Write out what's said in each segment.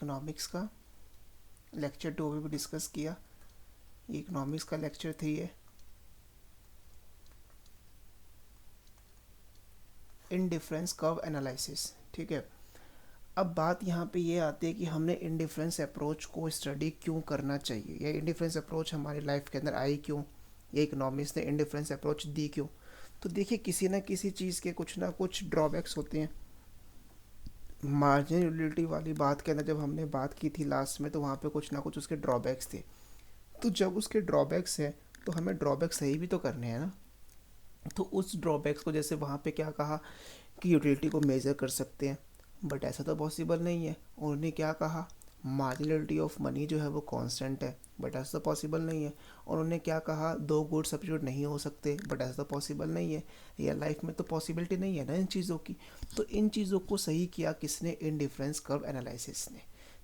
Economics का lecture 2 भी discuss किया, इकोनॉमिक्स का लेक्चर 3 है। इनडिफरेंस कर्व एनालिसिस, ठीक है। अब बात यहाँ पे ये आती है कि हमने इनडिफरेंस अप्रोच को स्टडी क्यों करना चाहिए, या इनडिफरेंस अप्रोच हमारी लाइफ के अंदर आई क्यों, या इकोनॉमिक्स ने इनडिफरेंस अप्रोच दी क्यों। तो देखिए, किसी ना किसी चीज़ के कुछ ना कुछ ड्रॉबैक्स होते हैं। मार्जिनल यूटिलिटी वाली बात के अंदर जब हमने बात की थी लास्ट में, तो वहाँ पे कुछ ना कुछ उसके ड्रॉबैक्स थे। तो जब उसके ड्रॉबैक्स हैं तो हमें ड्रॉबैक्स सही भी तो करने हैं ना। तो उस ड्रॉबैक्स को, जैसे वहाँ पे क्या कहा कि यूटिलिटी को मेज़र कर सकते हैं, बट ऐसा तो पॉसिबल नहीं है। उन्होंने क्या कहा, मार्जिनलिटी ऑफ मनी जो है वो कांस्टेंट है, बट ऐसा तो पॉसिबल नहीं है। और उन्होंने क्या कहा, दो गुड सब्स्टिट्यूट नहीं हो सकते, बट ऐसा तो पॉसिबल नहीं है। रियल लाइफ में तो पॉसिबिलिटी नहीं है ना इन चीज़ों की। तो इन चीज़ों को सही किया किसने, इन डिफरेंस कर्व एनालिसिस ने,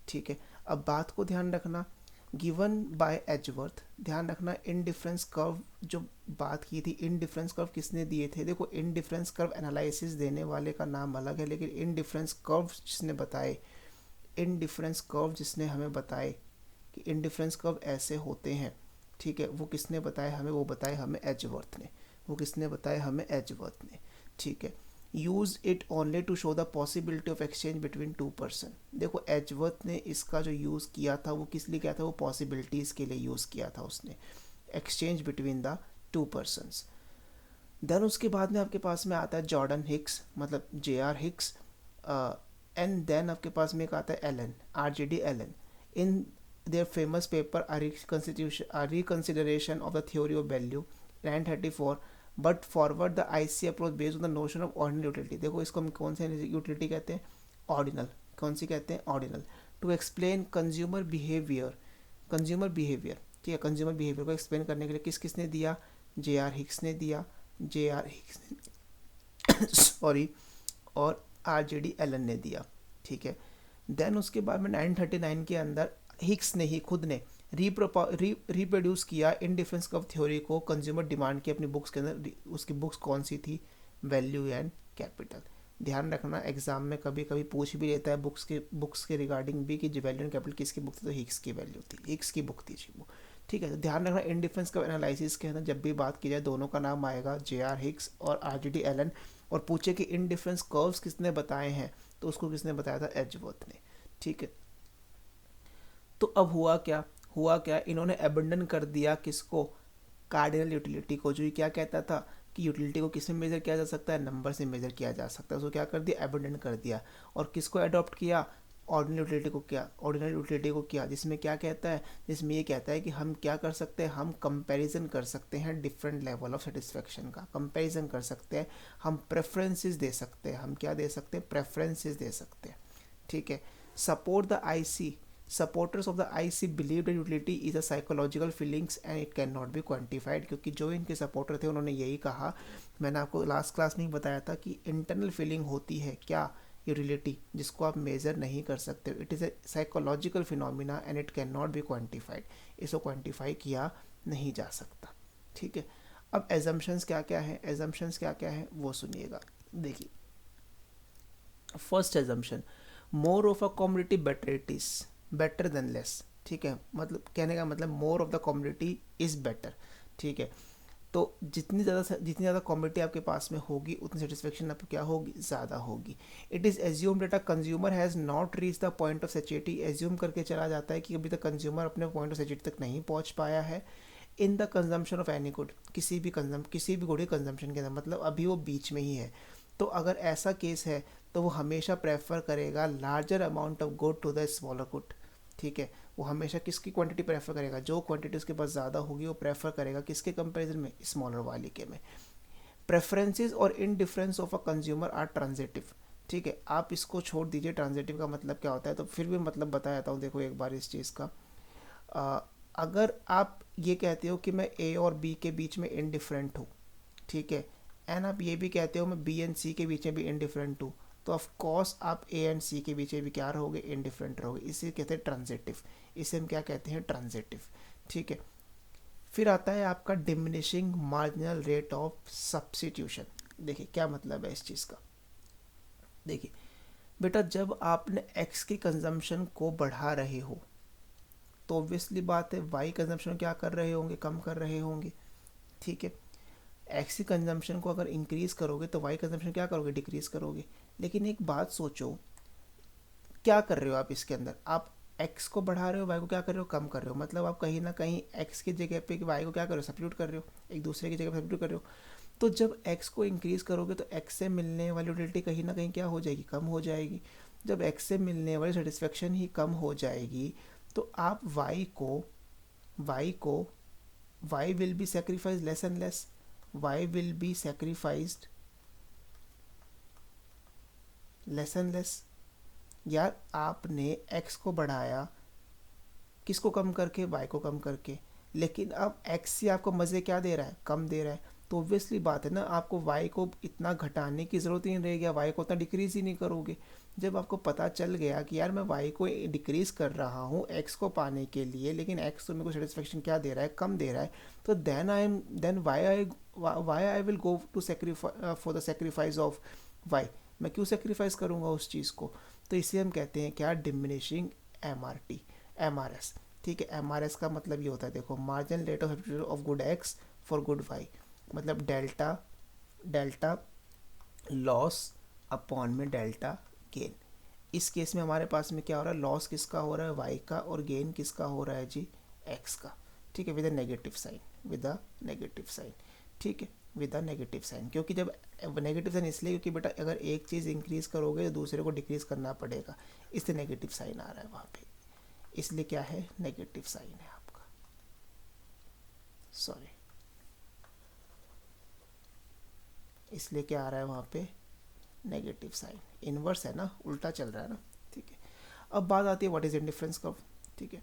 ठीक है। अब बात को ध्यान रखना, गिवन बाय एजवर्थ, ध्यान रखना इन डिफरेंस कर्व जो बात की थी, इन डिफरेंस कर्व किसने दिए थे। देखो, इन डिफरेंस कर्व एनालिसिस देने वाले का नाम अलग है, लेकिन इन डिफरेंस कर्व जिसने बताए, इन डिफरेंस कर्व जिसने हमें बताए कि इन डिफरेंस कर्व ऐसे होते हैं, ठीक है, वो किसने बताया हमें, वो बताए हमें एजवर्थ ने। वो किसने बताया हमें, एजवर्थ ने, ठीक है। Use it only to show the possibility of exchange between two person. देखो, एजवर्थ ने इसका जो यूज़ किया था वो किस लिए किया था, वो पॉसिबिलिटीज़ के लिए यूज़ किया था उसने, exchange between the two persons. Then उसके बाद में आपके पास में आता है जॉर्डन हिक्स, मतलब JR हिक्स, एंड देन आपके पास में एक आता है Allen, RJD Allen. In their famous paper reconsideration of the theory of value 934, but forward the IC approach based on the notion of ordinal utility. देखो, इसको हम कौन से यूटिलिटी कहते हैं, ऑर्डिनल। कौन सी कहते हैं, ordinal. To explain consumer behaviour, consumer behaviour, ठीक है। कंज्यूमर बिहेवियर को एक्सप्लेन करने के लिए किसने दिया, JR हिक्स ने दिया, JR हिक्स ने सॉरी, और RJD एलन ने दिया, ठीक है। देन उसके बाद में 939 के अंदर हिक्स ने ही खुद ने रिप्रोड्यूस किया इन डिफरेंस कर्व थ्योरी को कंज्यूमर डिमांड की अपनी बुक्स के अंदर। उसकी बुक्स कौन सी थी, वैल्यू एंड कैपिटल। ध्यान रखना, एग्जाम में कभी कभी पूछ भी लेता है बुक्स के रिगार्डिंग भी कि वैल्यू एंड कैपिटल किसकी बुक थी, तो हिक्स की वैल्यू थी, हिक्स की बुक थी वो, ठीक है। तो ध्यान रखना, इन डिफरेंस कर्व एनालिसिस के अंदर जब भी बात की जाए दोनों का नाम आएगा, JR हिक्स और RJD एलन। और पूछे कि इन डिफरेंस कर्व्स किसने बताए हैं, तो उसको किसने बताया था, एजवर्थ ने, ठीक है। तो अब हुआ क्या, इन्होंने अबंडन कर दिया किसको, कार्डिनल यूटिलिटी को, जो ये क्या कहता था कि यूटिलिटी को किसमें मेजर किया जा सकता है, नंबर से मेजर किया जा सकता है, उसको क्या कर दिया, अबंडन कर दिया। और किसको अडॉप्ट किया, ऑर्डिनल यूटिलिटी को किया, ऑर्डिनल यूटिलिटी को किया, जिसमें क्या कहता है, जिसमें ये कहता है कि हम क्या कर सकते हैं, हम कंपैरिजन कर सकते हैं डिफरेंट लेवल ऑफ सेटिस्फेक्शन का, कंपैरिजन कर सकते हैं, हम प्रेफरेंसेस दे सकते हैं, हम क्या दे सकते हैं, प्रेफरेंसेस दे सकते हैं, ठीक है। Support the IC, supporters of the IC believe that utility is a psychological feelings and it can not be quantified. क्योंकि जो इनके सपोर्टर थे उन्होंने यही कहा, मैंने आपको लास्ट क्लास में ही बताया था कि इंटरनल फीलिंग होती है क्या, यूटिलिटी, जिसको आप मेजर नहीं कर सकते। It is a psychological phenomena and it can not be quantified, इसको क्वान्टिफाई किया नहीं जा सकता, ठीक है। अब एजम्पशंस क्या क्या है, एजम्पशंस क्या क्या है वो सुनिएगा। देखिए, first assumption, more of a community better it is, better than less, ठीक है। मतलब कहने का मतलब more of the community is better, ठीक है। तो जितनी ज़्यादा कम्युनिटी आपके पास में होगी उतनी सेटिस्फेक्शन आपको क्या होगी, ज़्यादा होगी। It is assume that a consumer has not reach the point of satiety, assume करके चला जाता है कि अभी तक कंज्यूमर अपने पॉइंट ऑफ सेचुरिटी तक नहीं पहुंच पाया है। In the consumption of any good, किसी भी गुड के कंजम्पशन के अंदर, मतलब अभी वो बीच में ही है। तो अगर ऐसा केस है तो वो हमेशा प्रेफर करेगा larger amount of good to the smaller good, ठीक है। वो हमेशा किसकी क्वांटिटी प्रेफर करेगा, जो क्वांटिटी उसके पास ज़्यादा होगी वो प्रेफर करेगा किसके कंपैरिजन में, स्मॉलर वाली के में। प्रेफरेंसेस और indifference of a consumer are transitive, ठीक है। आप इसको छोड़ दीजिए, ट्रांजिटिव का मतलब क्या होता है, तो फिर भी मतलब बताया था हूँ। देखो एक बार इस चीज़ का, अगर आप ये कहते हो कि मैं A और B के बीच में इनडिफरेंट हूँ, ठीक है, एंड आप ये भी कहते हो मैं B एंड C के बीच में भी इनडिफरेंट हूँ, तो ऑफ कोर्स आप A एंड C के बीच में भी क्या रहोगे, इनडिफरेंट रहोगे। इसे कहते हैं ट्रांजिटिव, इसे हम क्या कहते हैं, ट्रांजिटिव, ठीक है। फिर आता है आपका diminishing marginal rate of substitution. देखिए क्या मतलब है इस चीज़ का। देखिए, बेटा जब आपने एक्स की कंजम्पशन को बढ़ा रहे हो तो ऑब्वियसली बात है वाई कंजम्पशन क्या कर रहे होंगे, कम कर रहे होंगे। ठीक है, एक्स की कंजम्पशन को अगर इंक्रीज करोगे तो वाई कंजम्पशन क्या करोगे, डिक्रीज करोगे। लेकिन एक बात सोचो, क्या कर रहे हो आप इसके अंदर, आप एक्स को बढ़ा रहे हो, वाई को क्या कर रहे हो, कम कर रहे हो। मतलब आप कहीं ना कहीं एक्स की जगह पे वाई को क्या कर रहे हो, सब्स्टिट्यूट कर रहे हो, एक दूसरे की जगह पे सब्स्टिट्यूट कर रहे हो। तो जब एक्स को इंक्रीज करोगे तो एक्स से मिलने वाली यूटिलिटी कहीं ना कहीं क्या हो जाएगी, कम हो जाएगी। जब एक्स से मिलने वाली सेटिस्फेक्शन ही कम हो जाएगी तो आप वाई को Y will be sacrifice less and less, Y will be sacrificed less and less. यार आपने एक्स को बढ़ाया, किसको कम करके, वाई को कम करके। लेकिन अब एक्स से आपको मज़े क्या दे रहा है, कम दे रहा है। तो ऑब्वियसली बात है ना, आपको वाई को इतना घटाने की ज़रूरत ही नहीं रहेगी, वाई को उतना डिक्रीज़ ही नहीं करोगे। जब आपको पता चल गया कि यार मैं वाई को डिक्रीज़ कर रहा हूँ एक्स को पाने के लिए, लेकिन एक्स तो मेरे को सेटिस्फेक्शन क्या दे रहा है, कम दे रहा है, तो then why I will go to sacrifice for the sacrifice of y. मैं क्यों सेक्रीफाइस करूँगा उस चीज़ को। तो इसे हम कहते हैं क्या, डिमिनिशिंग एम आर एस। ठीक है, एम आर एस का मतलब ये होता है, देखो, marginal rate of substitution of good x for good y. मतलब डेल्टा डेल्टा लॉस अपॉन में डेल्टा गेन। इस केस में हमारे पास में क्या हो रहा है, लॉस किसका हो रहा है, वाई का, और गेन किसका हो रहा है जी, एक्स का। ठीक है, with a negative sign, with a negative sign. ठीक है, विद अ नेगेटिव साइन, क्योंकि जब नेगेटिव साइन इसलिए क्योंकि बेटा अगर एक चीज़ इंक्रीज करोगे तो दूसरे को डिक्रीज करना पड़ेगा, इसलिए नेगेटिव साइन आ रहा है वहाँ पे, इसलिए क्या है, नेगेटिव साइन है आपका, सॉरी, इसलिए क्या आ रहा है वहाँ पे, नेगेटिव साइन। इनवर्स है ना, उल्टा चल रहा है ना। ठीक है, अब बात आती है व्हाट इज इंडिफरेंस कर्व। ठीक है,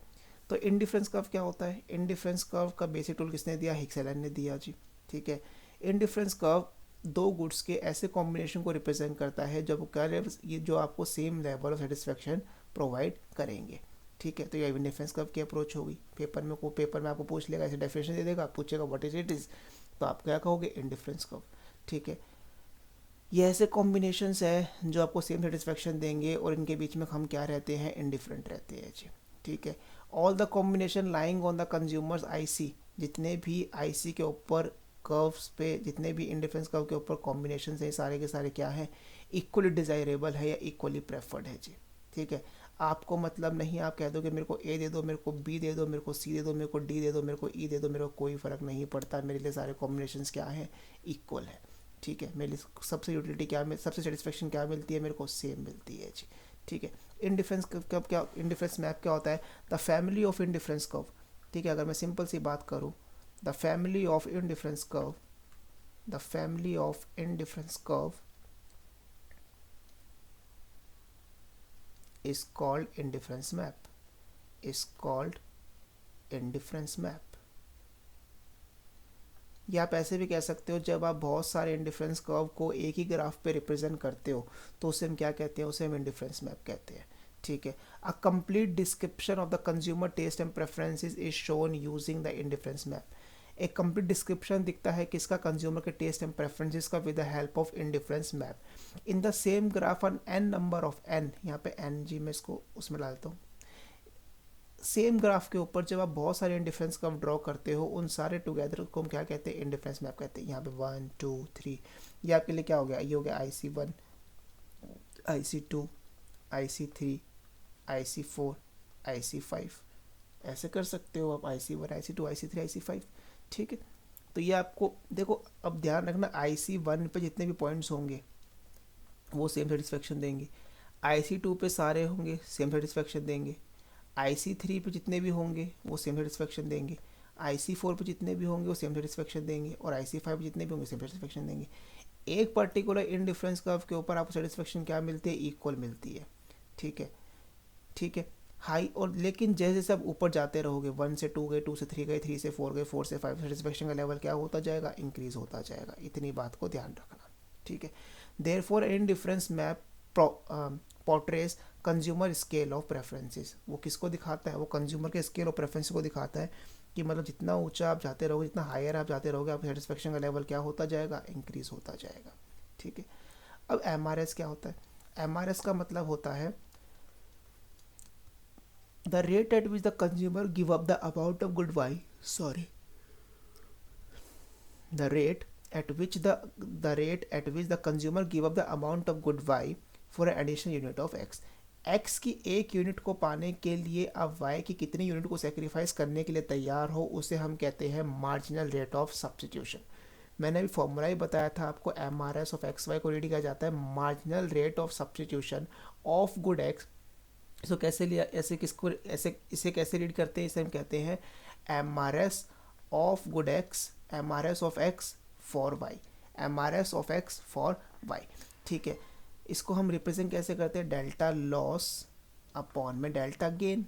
तो इंडिफरेंस कर्व क्या होता है, इंडिफरेंस कर्व का बेसिक टूल किसने दिया, हिक्सेलन ने दिया जी। ठीक है, इंडिफरेंस कर्व दो गुड्स के ऐसे कॉम्बिनेशन को रिप्रेजेंट करता है जब क्या, ये जो आपको same level of satisfaction provide करेंगे। ठीक है, तो ये इंडिफरेंस कर्व की अप्रोच होगी। पेपर में आपको पूछ लेगा, ऐसे डेफिनेशन दे देगा, पूछेगा व्हाट इज इट इज, तो आप क्या कहोगे, इंडिफरेंस कर्व। ठीक है, ये ऐसे कॉम्बिनेशंस है जो आपको सेम सेटिस्फेक्शन देंगे और इनके बीच में हम क्या रहते हैं, इनडिफरेंट रहते हैं जी। ठीक है, all the combination lying on the consumers IC, जितने भी आईसी के ऊपर कर्व्स पे, जितने भी इंडिफरेंस कर्व के ऊपर कॉम्बिनेशन है, सारे के सारे क्या हैं, इक्वली डिज़ायरेबल है या इक्वली प्रेफर्ड है जी। ठीक है, आपको मतलब नहीं, आप कह दो कि मेरे को ए दे दो, मेरे को बी दे दो, मेरे को सी दे दो, मेरे को डी दे दो, मेरे को ई दे दो, मेरे को कोई फ़र्क नहीं पड़ता, मेरे लिए सारे कॉम्बिनेशंस क्या हैं, इक्वल है। ठीक है, मेरे लिए सबसे यूटिलिटी क्या सबसे सेटिस्फेक्शन क्या मिलती है, मेरे को सेम मिलती है जी। ठीक है, इंडिफरेंस कब क्या, इंडिफरेंस मैप क्या होता है, the family of indifference curve. ठीक है, अगर मैं सिंपल सी बात करूँ, the family of indifference curve, the family of indifference curve is called indifference map, is called indifference map। या आप ऐसे भी कह सकते हो, जब आप बहुत सारे इंडिफरेंस कर्व को एक ही ग्राफ पे रिप्रेजेंट करते हो तो उसे हम क्या कहते हैं, उसे हम इंडिफरेंस मैप कहते हैं। ठीक है, a complete description of the consumer taste and preferences is shown using the indifference map. एक कंप्लीट डिस्क्रिप्शन दिखता है किसका, कंज्यूमर के टेस्ट एंड प्रेफरेंसेस का, with the help of indifference map in the same graph on an number of n. यहाँ पे N G मैं इसको उसमें डालता हूँ, सेम ग्राफ के ऊपर जब आप बहुत सारे इंडिफरेंस कर्व ड्रॉ करते हो, उन सारे टुगेदर को हम क्या कहते हैं, इंडिफरेंस मैप कहते हैं। यहाँ पे 1 2 3, ये आपके लिए क्या हो गया, ये हो गया IC1, IC2, IC3, IC4, IC5। ऐसे कर सकते हो आप, IC1 IC2 IC3 IC5। ठीक है, तो ये आपको देखो, अब ध्यान रखना, IC1 पे जितने भी पॉइंट्स होंगे वो सेम सेटिस्फेक्शन देंगे, IC2 पे सारे होंगे सेम सेटिस्फेक्शन देंगे, IC3 पे जितने भी होंगे वो सेम सेटिस्फेक्शन देंगे, IC4 पे जितने भी होंगे वो सेम सेटिस्फेक्शन देंगे, और IC5 पे जितने भी होंगे सेम सेटिस्फेक्शन देंगे। एक पर्टिकुलर इंडिफरेंस कर्व के ऊपर आपको सेटिस्फेक्शन क्या मिलती है, इक्वल मिलती है। ठीक है, ठीक है, हाई, और लेकिन जैसे जैसे आप ऊपर जाते रहोगे, 1 से 2 गए, 2 से 3 गए, 3 से 4 गए, 4 से 5, सेटिस्फेक्शन का लेवल क्या होता जाएगा, इंक्रीज होता जाएगा। इतनी बात को ध्यान रखना। ठीक है, therefore indifference map पोर्ट्रेस consumer scale of preferences. वो किसको दिखाता है, वो कंज्यूमर के स्केल ऑफ प्रेफरेंस को दिखाता है कि मतलब जितना ऊंचा आप जाते रहोगे, जितना हायर आप जाते रहोगे, आपका सेटिस्फेक्शन का लेवल क्या होता जाएगा, इंक्रीज होता जाएगा। ठीक है, अब एम क्या होता है, MRS का मतलब होता है the rate at which the consumer give up the amount of good y, sorry, the rate at which the consumer give up the amount of good y for an additional unit of x की एक unit को पाने के लिए आप y की कितनी unit को सेक्रीफाइस करने के लिए तैयार हो, उसे हम कहते हैं मार्जिनल रेट ऑफ सब्स्टिट्यूशन। मैंने अभी फॉर्मूला ही बताया था आपको, MRS ऑफ एक्स वाई को रीड किया जाता है marginal rate of substitution of good x. इसको कैसे लिया, ऐसे किसको, ऐसे इसे कैसे रीड करते हैं, इसे हम कहते हैं MRS of good x, MRS of x for y, MRS of x for y. ठीक है, इसको हम रिप्रेजेंट कैसे करते हैं, डेल्टा लॉस अपॉन में डेल्टा गेन,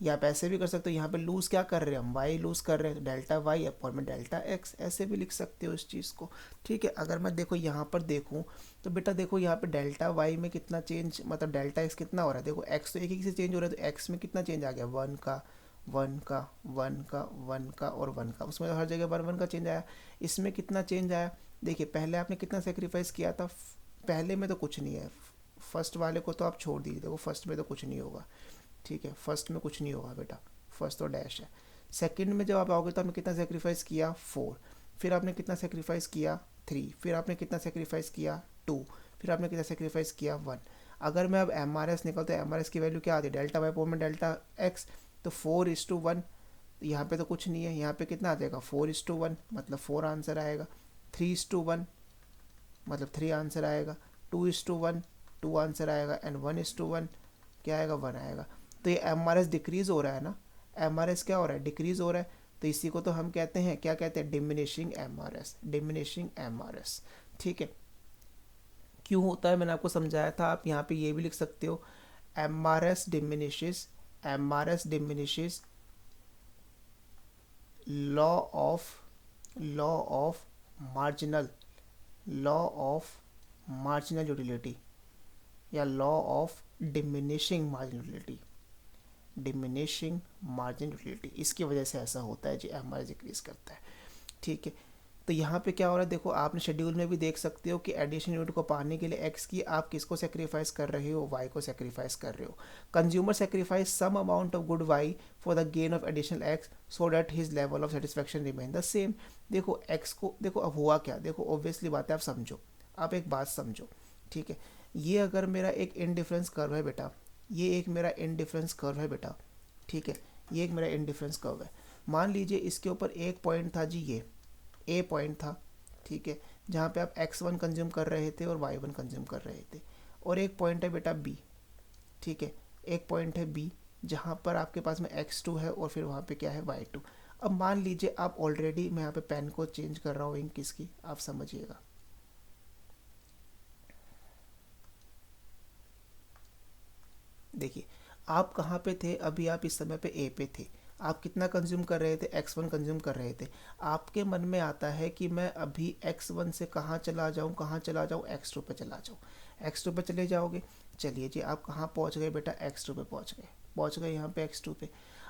या आप ऐसे भी कर सकते हो, यहाँ पे लूज क्या कर रहे हैं हम, वाई लूज कर रहे हैं, डेल्टा वाई अपॉन में डेल्टा एक्स, ऐसे भी लिख सकते हो इस चीज़ को। ठीक है, अगर मैं देखो यहाँ पर देखूँ तो बेटा देखो यहाँ पे डेल्टा वाई में कितना चेंज, मतलब डेल्टा एक्स कितना हो रहा है, देखो एक्स तो एक ही से चेंज हो रहा है, तो एक्स में कितना चेंज आ गया, वन का वन का वन का वन का और वन का, उसमें हर जगह वन वन का चेंज आया। इसमें कितना चेंज आया, देखिए पहले आपने कितना सेक्रीफाइस किया था, पहले में तो कुछ नहीं है, फर्स्ट वाले को तो आप छोड़ दीजिए, देखो फर्स्ट में तो कुछ नहीं होगा। ठीक है, फर्स्ट में कुछ नहीं होगा बेटा, फर्स्ट तो डैश है। सेकंड में जब आप आओगे तो आपने कितना सेक्रीफाइस किया, 4, फिर आपने कितना सेक्रीफाइस किया, 3, फिर आपने कितना सेक्रीफाइस किया, 2, फिर आपने कितना सेक्रीफाइस किया, 1। अगर मैं अब MRS निकलता है, MRS की वैल्यू क्या आती है, डेल्टा वाई अपॉन में डेल्टा एक्स, तो 4:1, यहाँ पे तो कुछ नहीं है, यहाँ पे कितना आ जाएगा 4:1, मतलब 4 आंसर आएगा, 3:1 मतलब 3 आंसर आएगा, 2:1 2 आंसर आएगा, एंड 1:1 क्या आएगा, 1 आएगा। तो ये MRS डिक्रीज हो रहा है ना, MRS क्या हो रहा है, डिक्रीज हो रहा है, तो इसी को तो हम कहते हैं, क्या कहते हैं, डिमिनिशिंग MRS, डिमिनिशिंग MRS। ठीक है, क्यों होता है मैंने आपको समझाया था, आप यहाँ पे ये भी लिख सकते हो, MRS diminishes, MRS diminishes law of marginal, law of marginal utility, या law of diminishing marginal utility, diminishing margin utility, इसकी वजह से ऐसा होता है जी, MRS डिक्रीज करता है। ठीक है, तो यहाँ पे क्या हो रहा है, देखो आपने शेड्यूल में भी देख सकते हो कि एडिशन यूनिट को पाने के लिए एक्स की आप किसको सेक्रीफाइस कर रहे हो, वाई को सेक्रीफाइस कर रहे हो। Consumer sacrifice some amount of good y for the gain of additional x so that his level of satisfaction remain the same. देखो एक्स को, देखो अब हुआ क्या, देखो ऑब्वियसली बात है, आप समझो, आप एक बात समझो। ठीक है, ये अगर मेरा एक इनडिफरेंस कर्व है बेटा, ये एक मेरा इनडिफरेंस कर्व है बेटा, ठीक है, ये एक मेरा इनडिफरेंस कर्व है। मान लीजिए इसके ऊपर एक पॉइंट था जी, ये ए पॉइंट था, ठीक है, जहाँ पे आप x1 कंज्यूम कर रहे थे और y1 कंज्यूम कर रहे थे, और एक पॉइंट है बेटा b, ठीक है, एक पॉइंट है b जहाँ पर आपके पास में x2 है और फिर वहाँ पे क्या है, y2। अब मान लीजिए आप ऑलरेडी, मैं यहाँ पे पेन को चेंज कर रहा हूँ इंक किसकी, आप समझिएगा, देखिए आप कहाँ पे थे अभी, आप इस समय पे ए पे थे, आप कितना कंज्यूम कर रहे थे, x1 कंज्यूम कर रहे थे। आपके मन में आता है कि मैं अभी x1 से कहाँ चला जाऊँ, कहाँ चला जाऊँ, x2 पे चला जाऊँ, x2 पे चले जाओगे। चलिए जी, आप कहाँ पहुँच गए बेटा, x2 पे पहुँच गए यहाँ पे x2 पे।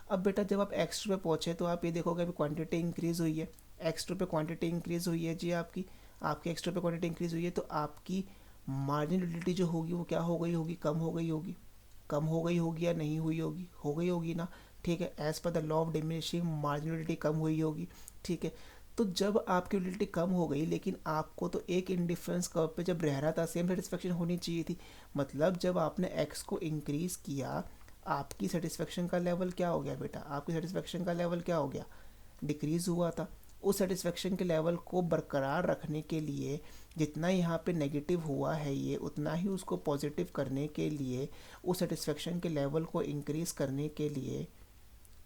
अब बेटा जब आप x2 पे पहुँचे तो आप ये देखोगे अभी क्वान्टिटी इंक्रीज़ हुई है, x2 पे क्वान्टिटी इंक्रीज़ हुई है जी, आपकी x2 पे क्वान्टिटी इंक्रीज़ हुई है, तो आपकी मार्जिन यूटिलिटी जो होगी वो क्या हो गई होगी, कम हो गई होगी, कम हो गई होगी या नहीं हुई होगी, हो गई होगी ना। ठीक है, as per the law of diminishing marginality कम हुई होगी। ठीक है, तो जब आपकी यूटिलिटी कम हो गई, लेकिन आपको तो एक इंडिफरेंस कर्व पे जब रह रहा था, सेम सेटिस्फेक्शन होनी चाहिए थी। मतलब जब आपने एक्स को इंक्रीज किया, आपकी सेटिस्फेक्शन का लेवल क्या हो गया बेटा, आपकी सेटिस्फेक्शन का लेवल क्या हो गया, डिक्रीज हुआ था। उस सेटिस्फेक्शन के लेवल को बरकरार रखने के लिए जितना यहाँ पे नेगेटिव हुआ है ये, उतना ही उसको पॉजिटिव करने के लिए, उस सेटिस्फेक्शन के लेवल को इंक्रीज़ करने के लिए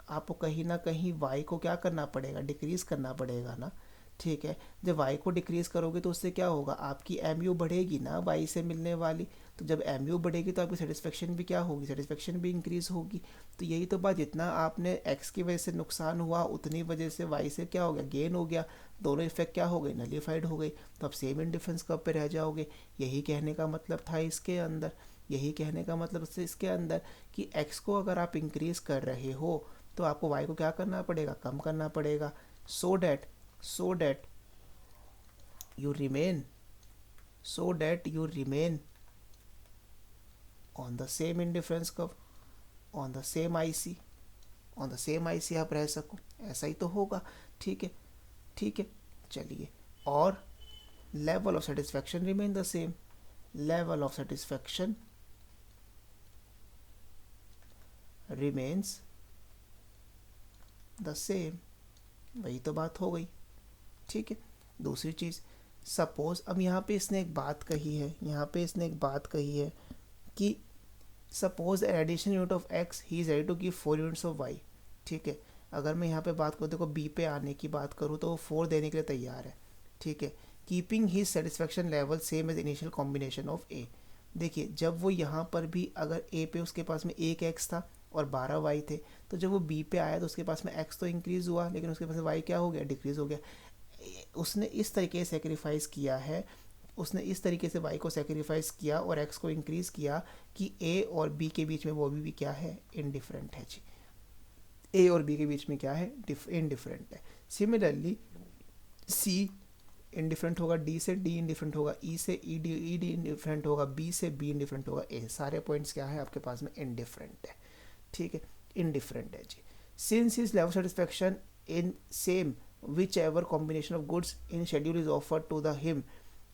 आपको कहीं ना कहीं वाई को क्या करना पड़ेगा, डिक्रीज़ करना पड़ेगा ना। ठीक है, जब वाई को डिक्रीज़ करोगे तो उससे क्या होगा, आपकी एम बढ़ेगी ना वाई से मिलने वाली। तो जब एम बढ़ेगी तो आपकी सेटिस्फेक्शन भी क्या होगी, सेटिस्फेक्शन भी इंक्रीज़ होगी। तो यही तो बात, जितना आपने एक्स की वजह से नुकसान हुआ उतनी वजह से वाई से क्या हो गया, गेन हो गया। दोनों इफेक्ट क्या हो गए, नलीफाइड हो गई। तो आप सेम इंडिफरेंस कर्व पे रह जाओगे। यही कहने का मतलब था इसके अंदर, यही कहने का मतलब से इसके अंदर कि एक्स को अगर आप इंक्रीज़ कर रहे हो तो आपको वाई को क्या करना पड़ेगा, कम करना पड़ेगा, so that you remain so that you remain on the same indifference curve, on the same IC, on the same IC आप रह सको, ऐसा ही तो होगा। ठीक है, ठीक है, चलिए। और level of satisfaction remain the same, level of satisfaction remains the same, वही तो बात हो गई। ठीक है, दूसरी चीज़, सपोज अब यहाँ पे इसने एक बात कही है, यहाँ पे इसने एक बात कही है कि suppose addition unit of x he is ready to give 4 units of y. ठीक है, अगर मैं यहाँ पे बात करूँ, देखो बी पे आने की बात करूँ तो वो 4 देने के लिए तैयार है। ठीक है, keeping his satisfaction level same as initial combination of A. देखिए जब वो यहाँ पर भी अगर ए पे उसके पास में एक एक्स था और 12 वाई थे, तो जब वो बी पे आया तो उसके पास में एक्स तो इंक्रीज़ हुआ, लेकिन उसके पास वाई क्या हो गया, डिक्रीज़ हो गया। उसने इस तरीके से सेक्रीफाइस किया है, उसने इस तरीके से वाई को सेक्रीफाइस किया और एक्स को इंक्रीज़ किया कि ए और बी के बीच में वो भी क्या है, इनडिफरेंट है जी। ए और बी के बीच में क्या है, इनडिफरेंट है। सिमिलरली सी इनडिफरेंट होगा डी से, डी इनडिफरेंट होगा ई से, ई डी इनडिफरेंट होगा बी से, बी इनडिफरेंट होगा ए। सारे पॉइंट्स क्या है आपके पास में, इनडिफरेंट है। ठीक है, इनडिफरेंट है जी। Since is level satisfaction in same whichever combination of goods in schedule is offer to the him,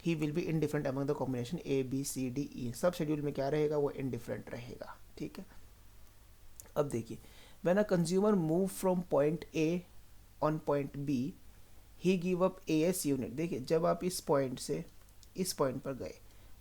he will be indifferent among the combination A B C D E. सब schedule में क्या रहेगा, वो indifferent रहेगा। ठीक है, अब देखिए, when a consumer move from point A on point B he give up A S unit. देखिए जब आप इस पॉइंट से इस पॉइंट पर गए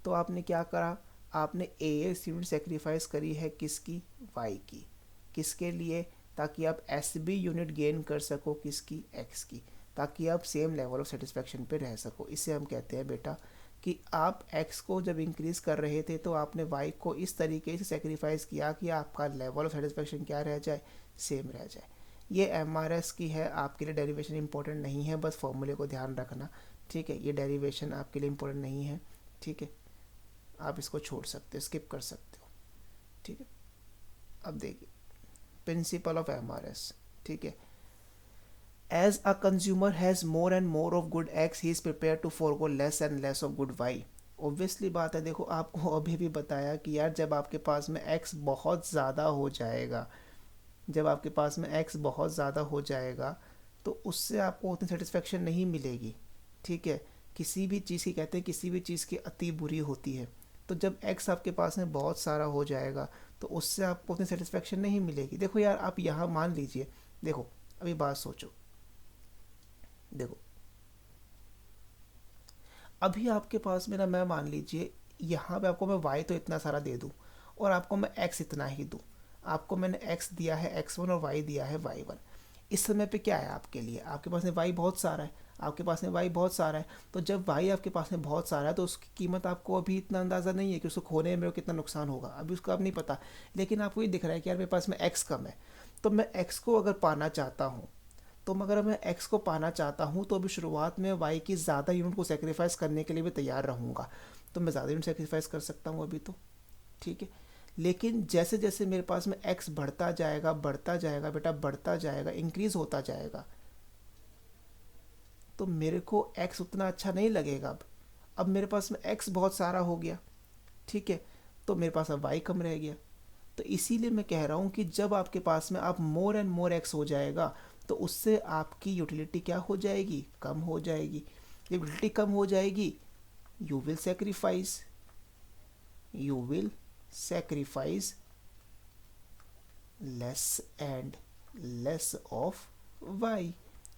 तो आपने क्या करा, आपने ए एस यूनिट सेक्रीफाइस करी है किसकी, वाई की। किसके लिए, ताकि आप एस बी यूनिट गेन कर सको, किसकी, एक्स की, ताकि आप सेम लेवल ऑफ सेटिस्फैक्शन पे रह सको। इसे हम कहते हैं बेटा कि आप एक्स को जब इंक्रीज़ कर रहे थे तो आपने वाई को इस तरीके से सेक्रीफाइस किया कि आपका लेवल ऑफ सेटिस्फैक्शन क्या रह जाए, सेम रह जाए। ये MRS की है, आपके लिए डेरिवेशन इंपॉर्टेंट नहीं है, बस फॉर्मूले को ध्यान रखना। ठीक है, ये डेरिवेशन आपके लिए इंपॉर्टेंट नहीं है। ठीक है, आप इसको छोड़ सकते हो, स्किप कर सकते हो। ठीक है, अब देखिए प्रिंसिपल ऑफ MRS। ठीक है, as a consumer has more and more of good x he is prepare to forgo less and less of good y. Obviously बात है, देखो आपको अभी भी बताया कि यार जब आपके पास में एक्स बहुत ज़्यादा हो जाएगा, जब आपके पास में एक्स बहुत ज़्यादा हो जाएगा तो उससे आपको उतनी सेटिस्फेक्शन नहीं मिलेगी। ठीक है, किसी भी चीज़ की कहते हैं, किसी भी चीज़ की अति बुरी होती है। तो जब एक्स आपके पास में बहुत सारा हो जाएगा तो उससे आपको उतनी सेटिस्फेक्शन नहीं मिलेगी। देखो यार आप यहाँ मान लीजिए, देखो अभी बात सोचो, देखो अभी आपके पास में ना, मैं मान लीजिए यहाँ पे आपको मैं वाई तो इतना सारा दे दूँ और आपको मैं एक्स इतना ही दूँ। आपको मैंने एक्स दिया है x1 और वाई दिया है y1। इस समय पे क्या है आपके लिए, आपके पास में वाई बहुत सारा है, आपके पास में वाई बहुत सारा है। तो जब वाई आपके पास में बहुत सारा है तो उसकी कीमत आपको अभी इतना अंदाज़ा नहीं है कि उसको खोने में मेरे को कितना नुकसान होगा, अभी उसका अब नहीं पता। लेकिन आपको ये दिख रहा है कि यार मेरे पास में एक्स कम है, तो मैं एक्स को अगर पाना चाहता हूँ, तो अगर मैं एक्स को पाना चाहता हूँ तो अभी शुरुआत में वाई की ज़्यादा यूनिट को सेक्रीफाइस करने के लिए भी तैयार रहूँगा, तो मैं ज़्यादा यूनिट सेक्रीफाइस कर सकता हूँ अभी तो। ठीक है, लेकिन जैसे जैसे मेरे पास में x बढ़ता जाएगा, बढ़ता जाएगा बेटा, बढ़ता जाएगा, इंक्रीज होता जाएगा, तो मेरे को x उतना अच्छा नहीं लगेगा। अब मेरे पास में x बहुत सारा हो गया, ठीक है, तो मेरे पास अब y कम रह गया। तो इसीलिए मैं कह रहा हूँ कि जब आपके पास में आप मोर एंड मोर x हो जाएगा तो उससे आपकी यूटिलिटी क्या हो जाएगी, कम हो जाएगी। जब यूटिलिटी कम हो जाएगी, you will sacrifice, you will sacrifice less and less of y।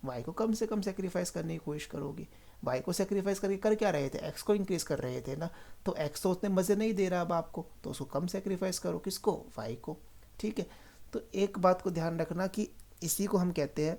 y को कम से कम सेक्रीफाइस करने की कोशिश करोगे। y को सेक्रीफाइस करके कर क्या रहे थे, x को इंक्रीज कर रहे थे ना, तो x तो उतने मज़े नहीं दे रहा अब आपको, तो उसको कम सेक्रीफाइस करो, किसको, y को। ठीक है, तो एक बात को ध्यान रखना कि इसी को हम कहते हैं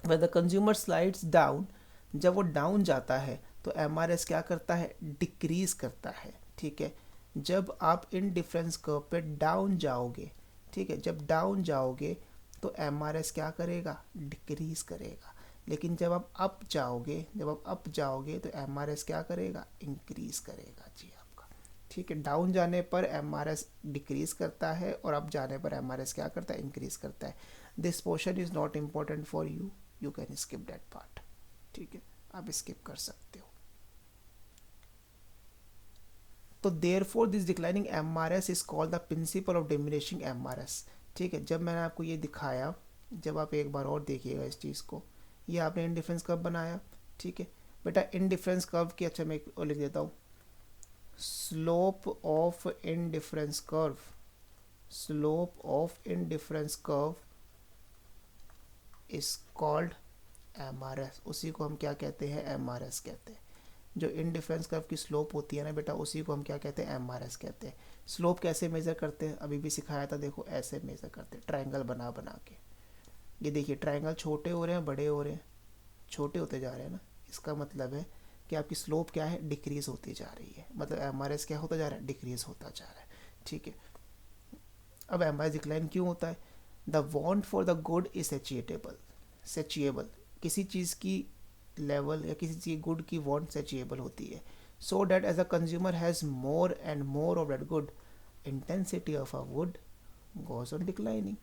when the consumer slides down, जब वो डाउन जाता है तो MRS क्या करता है, डिक्रीज करता है। ठीक है, जब आप इन डिफरेंस कर्व पे डाउन जाओगे, ठीक है, जब डाउन जाओगे तो MRS क्या करेगा, डिक्रीज करेगा। लेकिन जब आप अप जाओगे, जब आप अप जाओगे तो MRS क्या करेगा, इंक्रीज करेगा जी आपका। ठीक है, डाउन जाने पर MRS डिक्रीज करता है और अप जाने पर MRS क्या करता है, इंक्रीज करता है। This portion is not important for you, you can skip that part. ठीक है, आप स्किप कर सकते हो। तो therefore this declining MRS is called the principle of diminishing MRS। ठीक है, जब मैंने आपको ये दिखाया, जब आप एक बार और देखिएगा इस चीज़ को, ये आपने इंडिफरेंस कर्व बनाया। ठीक है बेटा, इंडिफरेंस कर्व की, अच्छा मैं एक और लिख देता हूँ, slope of indifference curve, slope of indifference curve is called MRS। उसी को हम क्या कहते हैं, MRS कहते हैं। जो इंडिफरेंस कर्व की स्लोप होती है ना बेटा, उसी को हम क्या कहते हैं, MRS कहते हैं। स्लोप कैसे मेजर करते हैं, अभी भी सिखाया था, देखो ऐसे मेजर करते हैं, ट्रायंगल बना बना के। ये देखिए ट्रायंगल छोटे हो रहे हैं, बड़े हो रहे हैं, छोटे होते जा रहे हैं ना, इसका मतलब है कि आपकी स्लोप क्या है, डिक्रीज होती जा रही है, मतलब MRS क्या होता जा रहा है, डिक्रीज होता जा रहा है। ठीक है, अब MRS डिक्लाइन क्यों होता है, the want for the good is satiable, किसी चीज़ की लेवल या किसी चीज़ गुड की वांट सेचिएबल होती है, so that as a consumer has more and more of that good, intensity of a would goes on declining.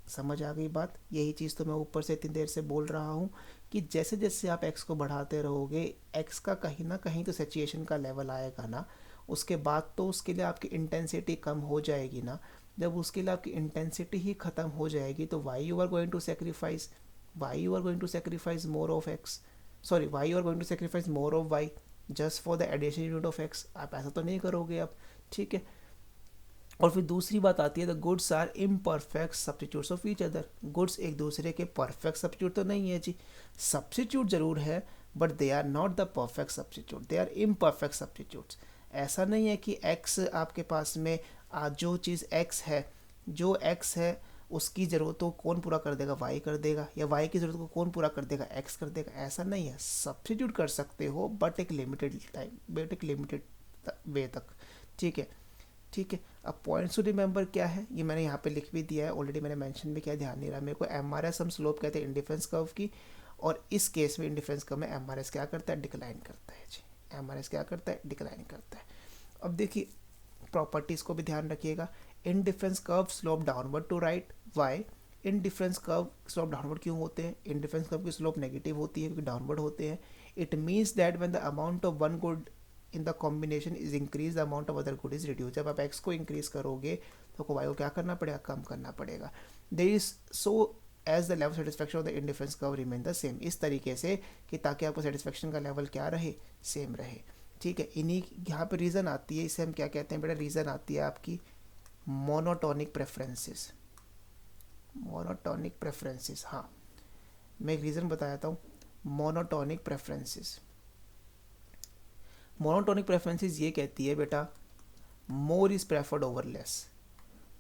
समझ आ गई बात, यही चीज़ तो मैं ऊपर से इतनी देर से बोल रहा हूँ कि जैसे जैसे आप x को बढ़ाते रहोगे, x का कहीं ना कहीं तो सेचुएशन का लेवल आएगा ना, उसके बाद तो उसके लिए आपकी इंटेंसिटी कम हो जाएगी ना। जब उसके लिए आपकी इंटेंसिटी ही ख़त्म हो जाएगी तो why you are going to sacrifice, why you are going to sacrifice more of x, sorry why you are going to sacrifice more of y just for the addition unit of x, आप ऐसा तो नहीं करोगे आप। ठीक है, और फिर दूसरी बात आती है the goods are imperfect substitutes of each other, goods एक दूसरे के परफेक्ट सब्स्टिट्यूट तो नहीं है जी, सब्स्टिट्यूट जरूर है but they are not the perfect substitute, they are imperfect substitutes. ऐसा नहीं है कि x आपके पास में जो चीज़ x है, जो x है उसकी ज़रूरत को कौन पूरा कर देगा, y कर देगा, या y की ज़रूरत को कौन पूरा कर देगा, x कर देगा, ऐसा नहीं है। सब्स्टिट्यूट कर सकते हो बट एक लिमिटेड टाइम, बट एक लिमिटेड वे तक। ठीक है, ठीक है, अब पॉइंट्स टू रिमेंबर क्या है, ये मैंने यहाँ पे लिख भी दिया है ऑलरेडी, मैंने मेंशन भी किया, ध्यान नहीं रहा मेरे को। MRS हम स्लोप कहते हैं इंडिफरेंस कर्व की, और इस केस में इंडिफरेंस कर्व में MRS क्या करता है, डिक्लाइन करता है जी, MRS क्या करता है, डिक्लाइन करता है। अब देखिए प्रॉपर्टीज़ को भी ध्यान रखिएगा, indifference curve slope downward to right, why indifference curve slope downward क्यों होते हैं, इंडिफरेंस कर्व की स्लोप नेगेटिव होती है क्योंकि डाउनवर्ड होते हैं। It means that when the amount of one good in the combination is increase, the amount of other good is reduce. जब आप x को इंक्रीज करोगे तो y को क्या करना पड़ेगा, कम करना पड़ेगा। There is so as the level satisfaction of the indifference curve remain the same, इस तरीके से कि ताकि आपको सेटिस्फेक्शन का लेवल क्या रहे, सेम रहे। ठीक है, इन्हीं यहाँ पे रीज़न आती है, इसे हम क्या कहते हैं बेटा, रीज़न आती है आपकी मोनोटोनिक प्रेफरेंसेस, मोनोटोनिक प्रेफरेंसेस। हाँ मैं एक रीज़न बताता हूँ, मोनोटोनिक प्रेफरेंसेस, मोनोटोनिक प्रेफरेंसेस ये कहती है बेटा more is preferred over less,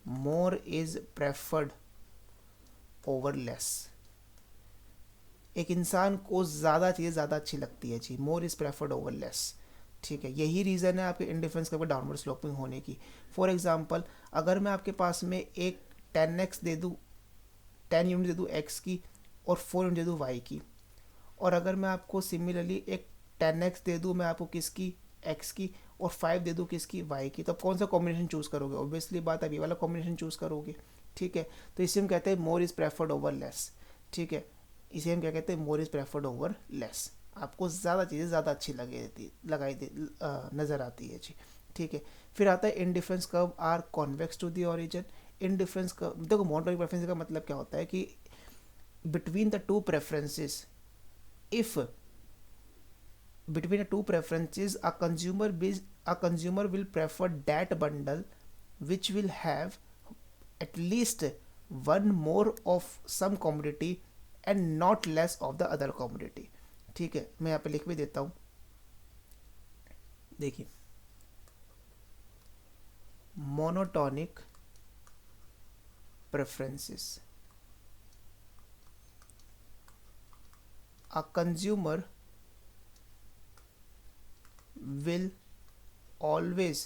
more is preferred over less. एक इंसान को ज़्यादा चीज़ें ज़्यादा अच्छी लगती है जी, more is preferred over less. ठीक है, यही रीज़न है आपके इंडिफरेंस कर्व डाउनवर्ड स्लोपिंग होने की। फॉर एग्जांपल अगर मैं आपके पास में एक 10x दे दूँ, 10 यूनिट दे दूँ x की और 4 यूनिट दे दूँ y की, और अगर मैं आपको सिमिलरली एक 10x दे दूँ मैं आपको किसकी, x की, और 5 दे दूँ किसकी, y की, तो कौन सा कॉम्बिनेशन चूज़ करोगे, ऑब्वियसली बात अभी वाला कॉम्बिनेशन चूज़ करोगे। ठीक है, तो इसे हम कहते हैं मोर इज़ प्रेफर्ड ओवर लेस। ठीक है, इसे हम क्या कहते हैं, मोर इज़ प्रेफर्ड ओवर लेस, आपको ज़्यादा चीज़ें ज़्यादा अच्छी नज़र आती है जी। ठीक है, फिर आता है indifference curve are convex to the origin. Indifference curve, देखो मोनोटोनिक प्रेफरेंस का मतलब क्या होता है कि between the two preferences, if between the two preferences a consumer will prefer that bundle which will have at least one more of some commodity and not less of the other commodity। ठीक है, मैं यहाँ पे लिख भी देता हूँ, देखिए monotonic preferences, a consumer will always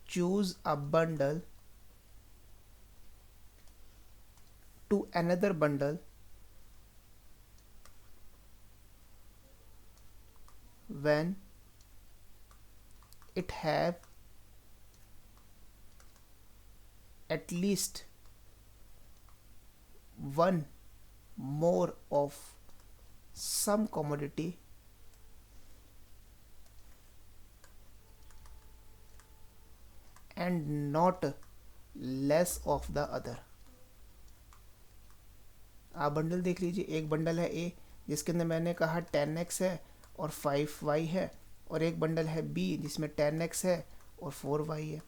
choose a bundle to another bundle when it have at least one more of some commodity and not less of the other. आप बंडल देख लीजिए, एक बंडल है ए जिसके अंदर मैंने कहा 10x है और 5y है, और एक बंडल है बी जिसमें 10x है और 4y है।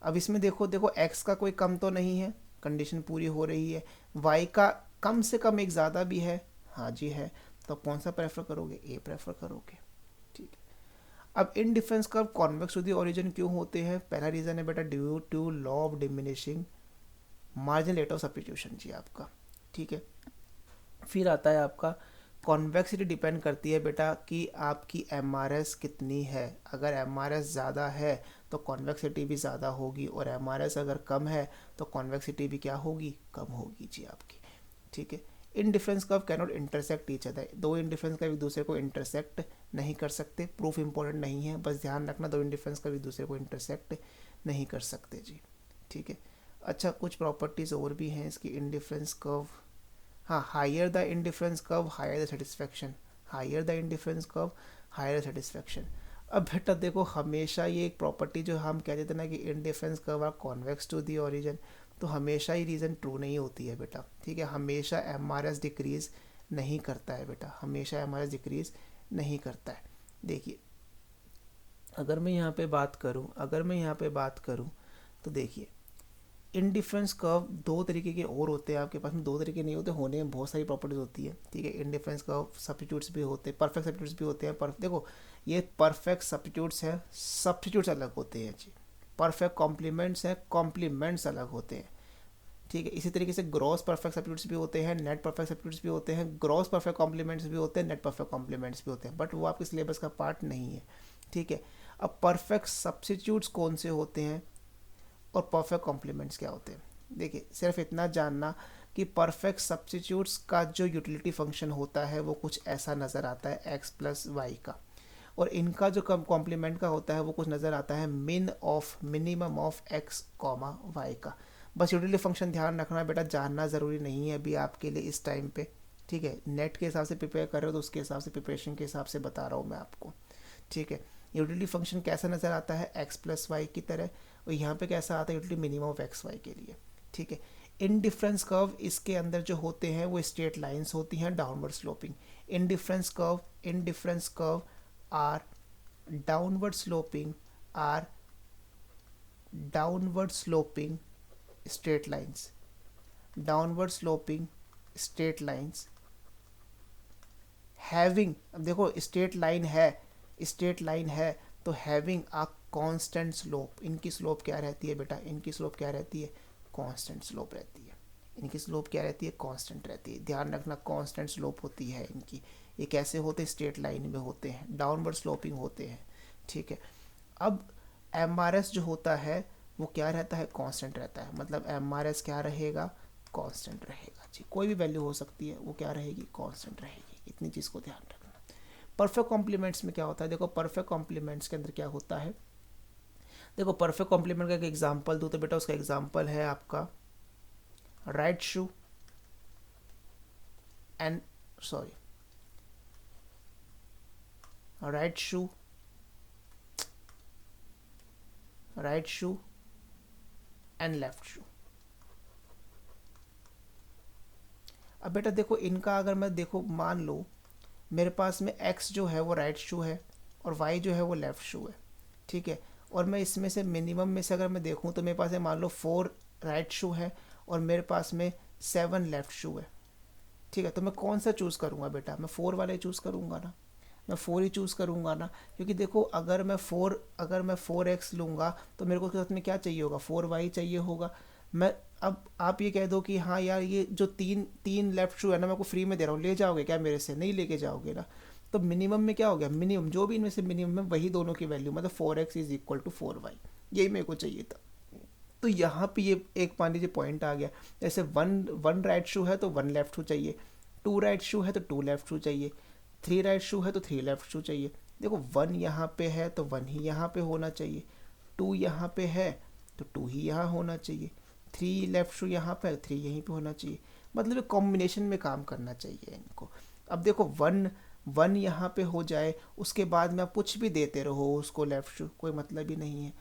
अब इसमें देखो देखो x का कोई कम तो नहीं है, कंडीशन पूरी हो रही है, y का कम से कम एक ज़्यादा भी है, हाँ जी है, तो कौन सा प्रेफर करोगे, ए प्रेफर करोगे। ठीक है, अब indifference curve convex to the origin क्यों होते हैं? पहला रीज़न है बेटा due to law of diminishing marginal rate of substitution जी आपका। ठीक है, फिर आता है आपका कॉन्वेक्सिटी डिपेंड करती है बेटा कि आपकी एमआरएस कितनी है। अगर एमआरएस ज़्यादा है तो कॉन्वेक्सिटी भी ज़्यादा होगी, और एमआरएस अगर कम है तो कॉन्वेक्सिटी भी क्या होगी, कम होगी जी आपकी। ठीक है, in difference curve cannot intersect each other. दो इन डिफरेंस कर्व एक दूसरे को इंटरसेक्ट नहीं कर सकते, प्रूफ इंपॉर्टेंट नहीं है, बस ध्यान रखना दो इन डिफरेंस कर्व एक दूसरे को इंटरसेक्ट नहीं कर सकते जी। ठीक है, अच्छा कुछ प्रॉपर्टीज़ और भी हैं इसकी इन डिफरेंस कर्व। हाँ, higher the indifference curve higher the satisfaction, higher the indifference curve higher the satisfaction. अब बेटा देखो हमेशा ये एक प्रॉपर्टी जो हम कहते थे ना कि indifference curve are convex to the origin, तो हमेशा ही रीज़न ट्रू नहीं होती है बेटा। ठीक है, हमेशा एमआरएस डिक्रीज़ नहीं करता है बेटा, हमेशा एमआरएस डिक्रीज़ नहीं करता है। देखिए अगर मैं यहाँ पे बात करूँ तो देखिए इनडिफरेंस कर्व दो तरीके के और होते हैं आपके पास में, दो तरीके नहीं होते, होने में बहुत सारी प्रॉपर्टीज होती है। ठीक है, इनडिफरेंस कर्व सब्स्टिट्यूट्स भी होते हैं, परफेक्ट सब्स्टिट्यूट्स भी होते हैं। देखो ये परफेक्ट सब्स्टिट्यूट्स हैं, सब्स्टिट्यूट्स अलग होते हैं जी। परफेक्ट कॉम्प्लीमेंट्स हैं, कॉम्प्लीमेंट्स अलग होते हैं। ठीक है, इसी तरीके से ग्रॉस परफेक्ट सब्स्टिट्यूट्स भी होते हैं, नेट परफेक्ट सब्स्टिट्यूट्स भी होते हैं, ग्रॉस परफेक्ट कॉम्प्लीमेंट्स भी होते हैं, नेट परफेक्ट कॉम्प्लीमेंट्स भी होते हैं, बट वो आपके सिलेबस का पार्ट नहीं है। ठीक है, अब परफेक्ट सब्स्टिट्यूट्स कौन से होते हैं और परफेक्ट कॉम्प्लीमेंट्स क्या होते हैं? देखिए सिर्फ इतना जानना कि परफेक्ट सब्स्टिट्यूट्स का जो यूटिलिटी फंक्शन होता है वो कुछ ऐसा नज़र आता है x प्लस वाई का, और इनका जो कॉम्प्लीमेंट का होता है वो कुछ नज़र आता है minimum of x comma y का। बस यूटिलिटी फंक्शन ध्यान रखना बेटा, जानना ज़रूरी नहीं है अभी आपके लिए इस टाइम पे। ठीक है, नेट के हिसाब से प्रिपेयर कर रहे हो तो उसके हिसाब से प्रिपरेशन के हिसाब से बता रहा हूँ मैं आपको। ठीक है, यूटिलिटी फंक्शन कैसा नज़र आता है, x प्लस वाई की तरह, और यहाँ पे कैसा आता है utility minimum of x y के लिए। ठीक है, इनडिफरेंस कर्व इसके अंदर जो होते हैं वो स्ट्रेट लाइंस होती हैं downward sloping. Indifference curve are downward sloping straight lines, downward sloping straight lines having, अब देखो स्ट्रेट लाइन है तो हैविंग अ कांस्टेंट स्लोप। इनकी स्लोप क्या रहती है बेटा, इनकी स्लोप क्या रहती है, कांस्टेंट स्लोप रहती है। इनकी स्लोप क्या रहती है, कांस्टेंट रहती है, ध्यान रखना कांस्टेंट स्लोप होती है इनकी। ये कैसे होते हैं, स्ट्रेट लाइन में होते हैं, डाउनवर्ड स्लोपिंग होते हैं। ठीक है, अब एमआरएस जो होता है वो क्या रहता है, कांस्टेंट रहता है, मतलब एमआरएस क्या रहेगा, कांस्टेंट रहेगा जी। कोई भी वैल्यू हो सकती है, वो क्या रहेगी, कांस्टेंट रहेगी। इतनी चीज़ को ध्यान रखना। परफेक्ट कॉम्प्लीमेंट्स में क्या होता है, देखो परफेक्ट कॉम्प्लीमेंट्स के अंदर क्या होता है, देखो परफेक्ट कॉम्प्लीमेंट का एक एग्जांपल दूँ तो बेटा उसका एग्जांपल है आपका राइट शू एंड लेफ्ट शू। अब बेटा देखो इनका अगर मैं देखो मान लो मेरे पास में x जो है वो राइट शू है और y जो है वो लेफ्ट शू है। ठीक है, और मैं इसमें से मिनिमम में से अगर मैं देखूं तो मेरे पास है मान लो 4 राइट शू है और मेरे पास में 7 लेफ्ट शू है। ठीक है, तो मैं कौन सा चूज़ करूँगा बेटा, मैं 4 वाले चूज़ करूँगा ना, मैं 4 ही चूज़ करूँगा ना, क्योंकि देखो अगर मैं 4x लूँगा तो मेरे को उसके साथ में क्या चाहिए होगा, 4y चाहिए होगा। मैं अब आप ये कह दो कि हाँ यार ये जो तीन लेफ्ट शू है ना मैं को फ्री में दे रहा हूँ, ले जाओगे क्या मेरे से, नहीं लेके जाओगे ना। तो मिनिमम में क्या हो गया, मिनिमम जो भी इनमें से मिनिमम है वही दोनों की वैल्यू, मतलब 4x is equal to 4y, यही मेरे को चाहिए था। तो यहाँ पे ये एक मान लीजिए पॉइंट आ गया, जैसे वन राइट शू है तो 1 लेफ्ट शू चाहिए, 2 राइट शू है तो 2 लेफ्ट शू चाहिए, 3 राइट शू है तो 3 लेफ्ट शू चाहिए। देखो 1 यहाँ पे है तो 1 ही यहाँ पे होना चाहिए, 2 यहाँ पे है तो 2 ही यहाँ होना चाहिए, 3 लेफ्ट शू यहाँ पे 3 यहीं पे होना चाहिए, मतलब कॉम्बिनेशन में काम करना चाहिए इनको। अब देखो 1 यहाँ पे हो जाए उसके बाद में आप कुछ भी देते रहो उसको लेफ्ट शू, कोई मतलब ही नहीं है।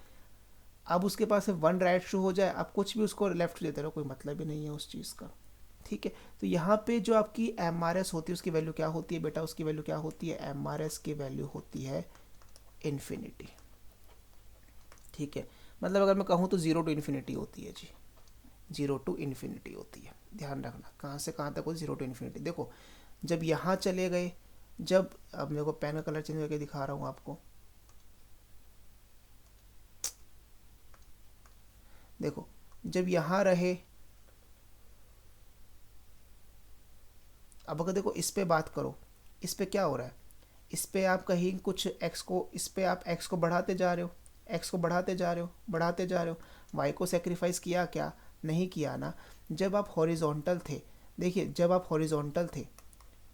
अब उसके पास से वन राइट शो हो जाए, आप कुछ भी उसको लेफ्ट देते रहो, कोई मतलब ही नहीं है उस चीज़ का। ठीक है, तो यहाँ पे जो आपकी एम आर एस होती है उसकी वैल्यू क्या होती है बेटा, उसकी वैल्यू क्या होती है, एम आर एस की वैल्यू होती है इन्फिनिटी। ठीक है, मतलब अगर मैं कहूँ तो जीरो टू इन्फिनिटी होती है जी, जीरो टू इन्फिनिटी होती है। ध्यान रखना कहाँ से कहाँ तक हो, जीरो टू इन्फिनिटी। देखो जब यहाँ चले गए, जब अब मेरे को पेन का कलर चेंज करके दिखा रहा हूँ आपको, देखो जब यहाँ रहे, अब अगर देखो इस पे बात करो, इस पे क्या हो रहा है, इस पे आप कहीं कुछ x को, इस पे आप x को बढ़ाते जा रहे हो, x को बढ़ाते जा रहे हो, बढ़ाते जा रहे हो, y को सेक्रीफाइस किया क्या, नहीं किया ना। जब आप हॉरिजॉन्टल थे, देखिए जब आप हॉरिजॉन्टल थे,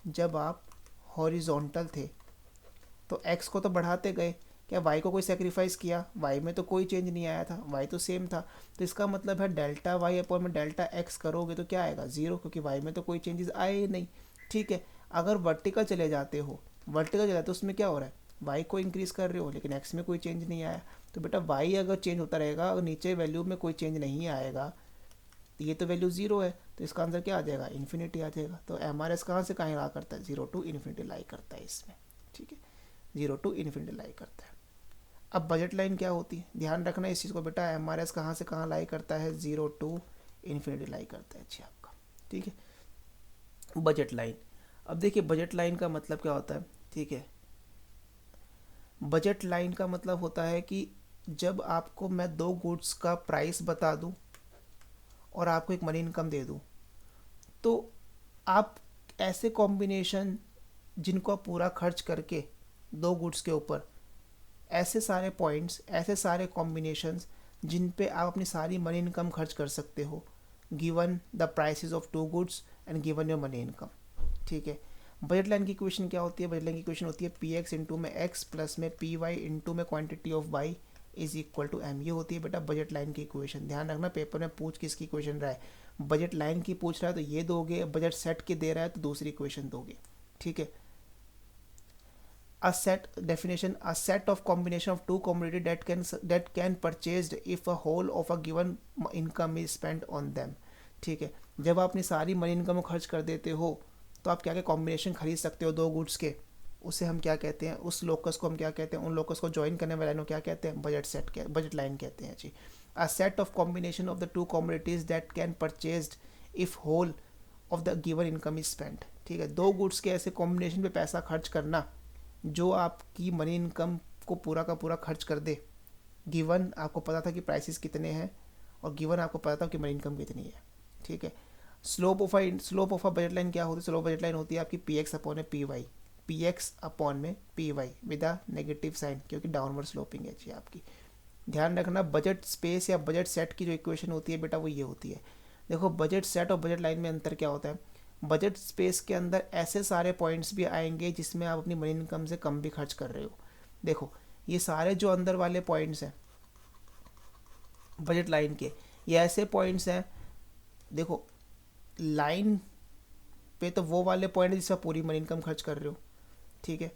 जब आप हॉरिजॉन्टल थे तो x को तो बढ़ाते गए, क्या y को कोई सेक्रीफाइस किया, y में तो कोई चेंज नहीं आया था, y तो सेम था। तो इसका मतलब है डेल्टा वाई अपॉन में डेल्टा x करोगे तो क्या आएगा, ज़ीरो, क्योंकि y में तो कोई चेंजेस आए ही नहीं। ठीक है, अगर वर्टिकल चले जाते हो, वर्टिकल चले जाते हो उसमें क्या हो रहा है, y को इंक्रीज कर रहे हो लेकिन x में कोई चेंज नहीं आया। तो बेटा y अगर चेंज होता रहेगा, अगर नीचे वैल्यू में कोई चेंज नहीं आएगा, तो ये तो वैल्यू ज़ीरो है, तो इसका आंसर क्या आ जाएगा, इन्फिनिटी आ जाएगा। तो एम आर एस कहाँ से कहाँ ला करता है, जीरो टू इन्फिनिटी लाई करता है इसमें। ठीक है, जीरो टू इन्फिनिटी लाई करता है। अब बजट लाइन क्या होती है, ध्यान रखना इस चीज़ को बेटा, एम आर एस कहाँ से कहाँ लाई करता है, जीरो टू इन्फिनिटी लाई करता है। अच्छा आपका, ठीक है, बजट लाइन। अब देखिए बजट लाइन का मतलब क्या होता है, ठीक है, बजट लाइन का मतलब होता है कि जब आपको मैं दो गुड्स का प्राइस बता दूं और आपको एक मनी इनकम दे दूं, तो आप ऐसे कॉम्बिनेशन जिनको आप पूरा खर्च करके दो गुड्स के ऊपर, ऐसे सारे पॉइंट्स, ऐसे सारे कॉम्बिनेशंस जिन पे आप अपनी सारी मनी इनकम खर्च कर सकते हो, given the prices of two goods and given your money income. ठीक है, बजट लाइन की इक्वेशन क्या होती है, बजट लाइन की इक्वेशन होती है पी एक्स इंटू में एक्स प्लस में पी वाई इंटू में quantity of y is equal to m. ये होती है बेटा बजट लाइन की इक्वेशन। ध्यान रखना पेपर में पूछ किसकी इक्वेशन रहा है, बजट लाइन की पूछ रहा है तो ये दोगे, बजट सेट की दे रहा है तो दूसरी इक्वेशन दोगे। ठीक है, a set definition, a set of combination of two commodity that can purchased if a whole of a given income is spent on them। ठीक है, जब आप अपनी सारी मनी इनकम को खर्च कर देते हो तो आप क्या क्या कॉम्बिनेशन खरीद सकते हो दो गुड्स के, उसे हम क्या कहते हैं, उस लोकस को हम क्या कहते हैं, उन लोकस को ज्वाइन करने वाले लाइन को क्या कहते हैं, बजट सेट, क्या बजट लाइन कहते हैं जी। A set of combination of the two commodities that can purchased if whole of the given income is spent. ठीक है, दो गुड्स के ऐसे कॉम्बिनेशन पे पैसा खर्च करना जो आपकी मनी इनकम को पूरा का पूरा खर्च कर दे, गिवन आपको पता था कि प्राइसेस कितने हैं और गिवन आपको पता था कि मनी इनकम कितनी है। ठीक है, slope of a budget line क्या होती है, स्लोप बजट लाइन होती है आपकी पी एक्स अपॉन में P Y, P x upon में P Y with a negative sign, क्योंकि डाउनवर्ड स्लोपिंग है जी आपकी। ध्यान रखना बजट स्पेस या बजट सेट की जो इक्वेशन होती है बेटा वो ये होती है। देखो बजट सेट और बजट लाइन में अंतर क्या होता है, बजट स्पेस के अंदर ऐसे सारे पॉइंट्स भी आएंगे जिसमें आप अपनी मनी इनकम से कम भी खर्च कर रहे हो। देखो ये सारे जो अंदर वाले पॉइंट्स हैं बजट लाइन के, ये ऐसे पॉइंट्स हैं, देखो लाइन पे तो वो वाले पॉइंट जिसमें पूरी मनी इनकम खर्च कर रहे हो। ठीक है,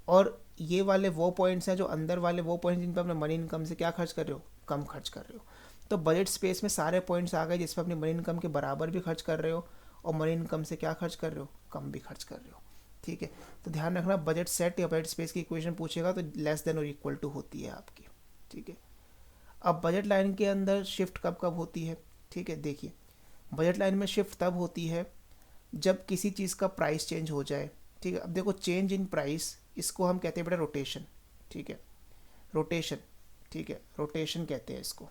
और ये वाले वो पॉइंट्स हैं जो अंदर वाले वो पॉइंट्स जिन पर अपने मनी इनकम से क्या खर्च कर रहे हो, कम खर्च कर रहे हो। तो बजट स्पेस में सारे पॉइंट्स आ गए जिस पर अपनी मनी इनकम के बराबर भी खर्च कर रहे हो और मनी इनकम से क्या खर्च कर रहे हो, कम भी खर्च कर रहे हो। ठीक है, तो ध्यान रखना बजट सेट या बजट स्पेस की इक्वेशन पूछेगा तो लेस देन और इक्वल टू होती है आपकी। ठीक है, अब बजट लाइन के अंदर शिफ्ट कब कब होती है, ठीक है, देखिए बजट लाइन में शिफ्ट तब होती है जब किसी चीज़ का प्राइस चेंज हो जाए। ठीक है, अब देखो चेंज इन प्राइस, इसको हम कहते हैं बेटा रोटेशन। ठीक है, रोटेशन, ठीक है, रोटेशन कहते हैं इसको।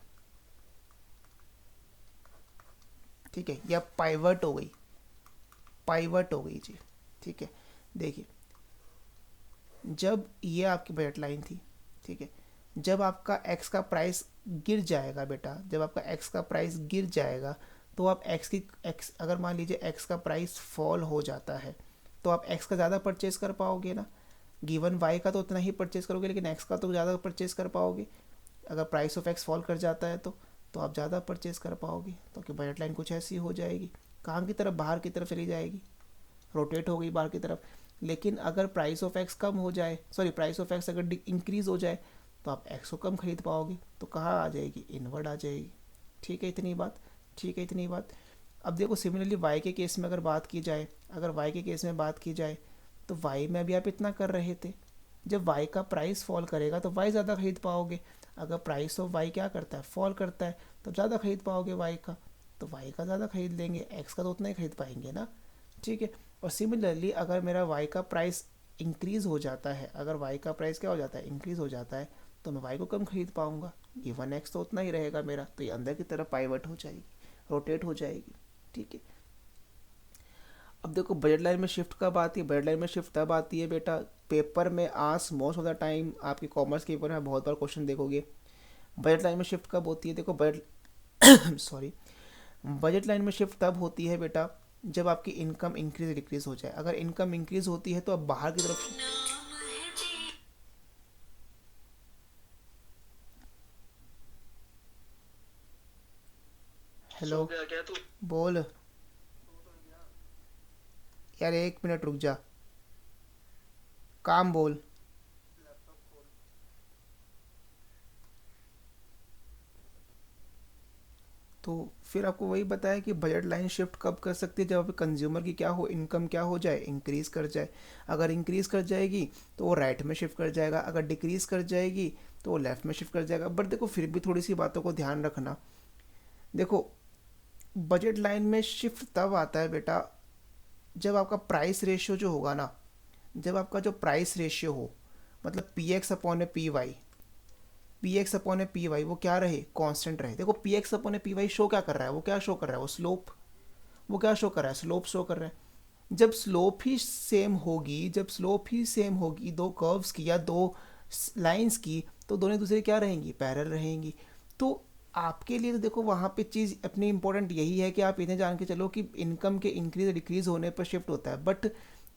ठीक है, या पाइवट हो गई, पाइवट हो गई जी। ठीक है, देखिए जब ये आपकी बजट लाइन थी, ठीक है, जब आपका एक्स का प्राइस गिर जाएगा बेटा, जब आपका एक्स का प्राइस गिर जाएगा तो आप एक्स अगर मान लीजिए एक्स का प्राइस फॉल हो जाता है तो आप एक्स का ज़्यादा परचेज कर पाओगे ना, गिवन वाई का तो उतना ही परचेज करोगे लेकिन एक्स का तो ज़्यादा परचेज कर पाओगे। अगर प्राइस ऑफ एक्स फॉल कर जाता है तो आप ज़्यादा परचेज कर पाओगे, तो कि बजट लाइन कुछ ऐसी हो जाएगी, कहाँ की तरफ, बाहर की तरफ चली जाएगी, रोटेट हो गई बाहर की तरफ। लेकिन अगर प्राइस ऑफ एक्स कम हो जाए, सॉरी प्राइस ऑफ एक्स अगर इंक्रीज़ हो जाए तो आप एक्स को कम खरीद पाओगे, तो कहाँ आ जाएगी, इनवर्ड आ जाएगी। ठीक है इतनी बात, ठीक है इतनी बात। अब देखो सिमिलरली वाई के केस में अगर बात की जाए, अगर वाई के केस में बात की जाए तो वाई में अभी आप इतना कर रहे थे, जब वाई का प्राइस फॉल करेगा तो वाई ज़्यादा खरीद पाओगे। अगर प्राइस ऑफ वाई क्या करता है, फॉल करता है, तो ज़्यादा खरीद पाओगे वाई का, तो वाई का ज़्यादा खरीद लेंगे, एक्स का तो उतना ही खरीद पाएंगे ना। ठीक है। और सिमिलरली अगर मेरा वाई का प्राइस इंक्रीज़ हो जाता है, अगर वाई का प्राइस क्या हो जाता है, इंक्रीज़ हो जाता है, तो मैं वाई को कम खरीद पाऊंगा, गिवन एक्स तो उतना ही रहेगा मेरा, तो ये अंदर की तरफ पाइवट हो जाएगी, रोटेट हो जाएगी। ठीक है। अब देखो बजट लाइन में शिफ्ट कब आती है, बजट लाइन में शिफ्ट तब आती है बेटा, पेपर में आज मोस्ट ऑफ द टाइम आपकी कॉमर्स के पेपर में बहुत बार क्वेश्चन देखोगे। बजट लाइन में शिफ्ट कब होती है, देखो बजट सॉरी, बजट लाइन में शिफ्ट तब होती है बेटा जब आपकी इनकम इंक्रीज डिक्रीज हो जाए। अगर इनकम इंक्रीज होती है तो अब बाहर की तरफ, हेलो, क्या तू बोल यार, 1 मिनट रुक जा, काम बोल। तो फिर आपको वही बताया कि बजट लाइन शिफ्ट कब कर सकती है, जब कंज्यूमर की क्या हो, इनकम क्या हो जाए, इंक्रीज़ कर जाए। अगर इंक्रीज़ कर जाएगी तो वो राइट में शिफ्ट कर जाएगा, अगर डिक्रीज़ कर जाएगी तो वो लेफ्ट में शिफ्ट कर जाएगा। बट देखो फिर भी थोड़ी सी बातों को ध्यान रखना। देखो बजट लाइन में शिफ्ट तब आता है बेटा जब आपका प्राइस रेशियो जो होगा ना, जब आपका जो प्राइस रेशियो हो, मतलब p x upon a p Y, P x upon a p y वो क्या रहे, कांस्टेंट रहे। देखो p x upon a p y show क्या कर रहा है, वो क्या शो कर रहा है, वो स्लोप, वो क्या शो कर रहा है, स्लोप शो कर रहा है। जब स्लोप ही सेम होगी, जब स्लोप ही सेम होगी दो कर्व्स की या दो लाइंस की, तो दोनों दूसरे क्या रहेंगी, पैरेलल रहेंगी। तो आपके लिए तो देखो वहाँ पे चीज़ अपनी इंपॉर्टेंट यही है कि आप इन्हें जान के चलो कि इनकम के इंक्रीज डिक्रीज होने पर शिफ्ट होता है, but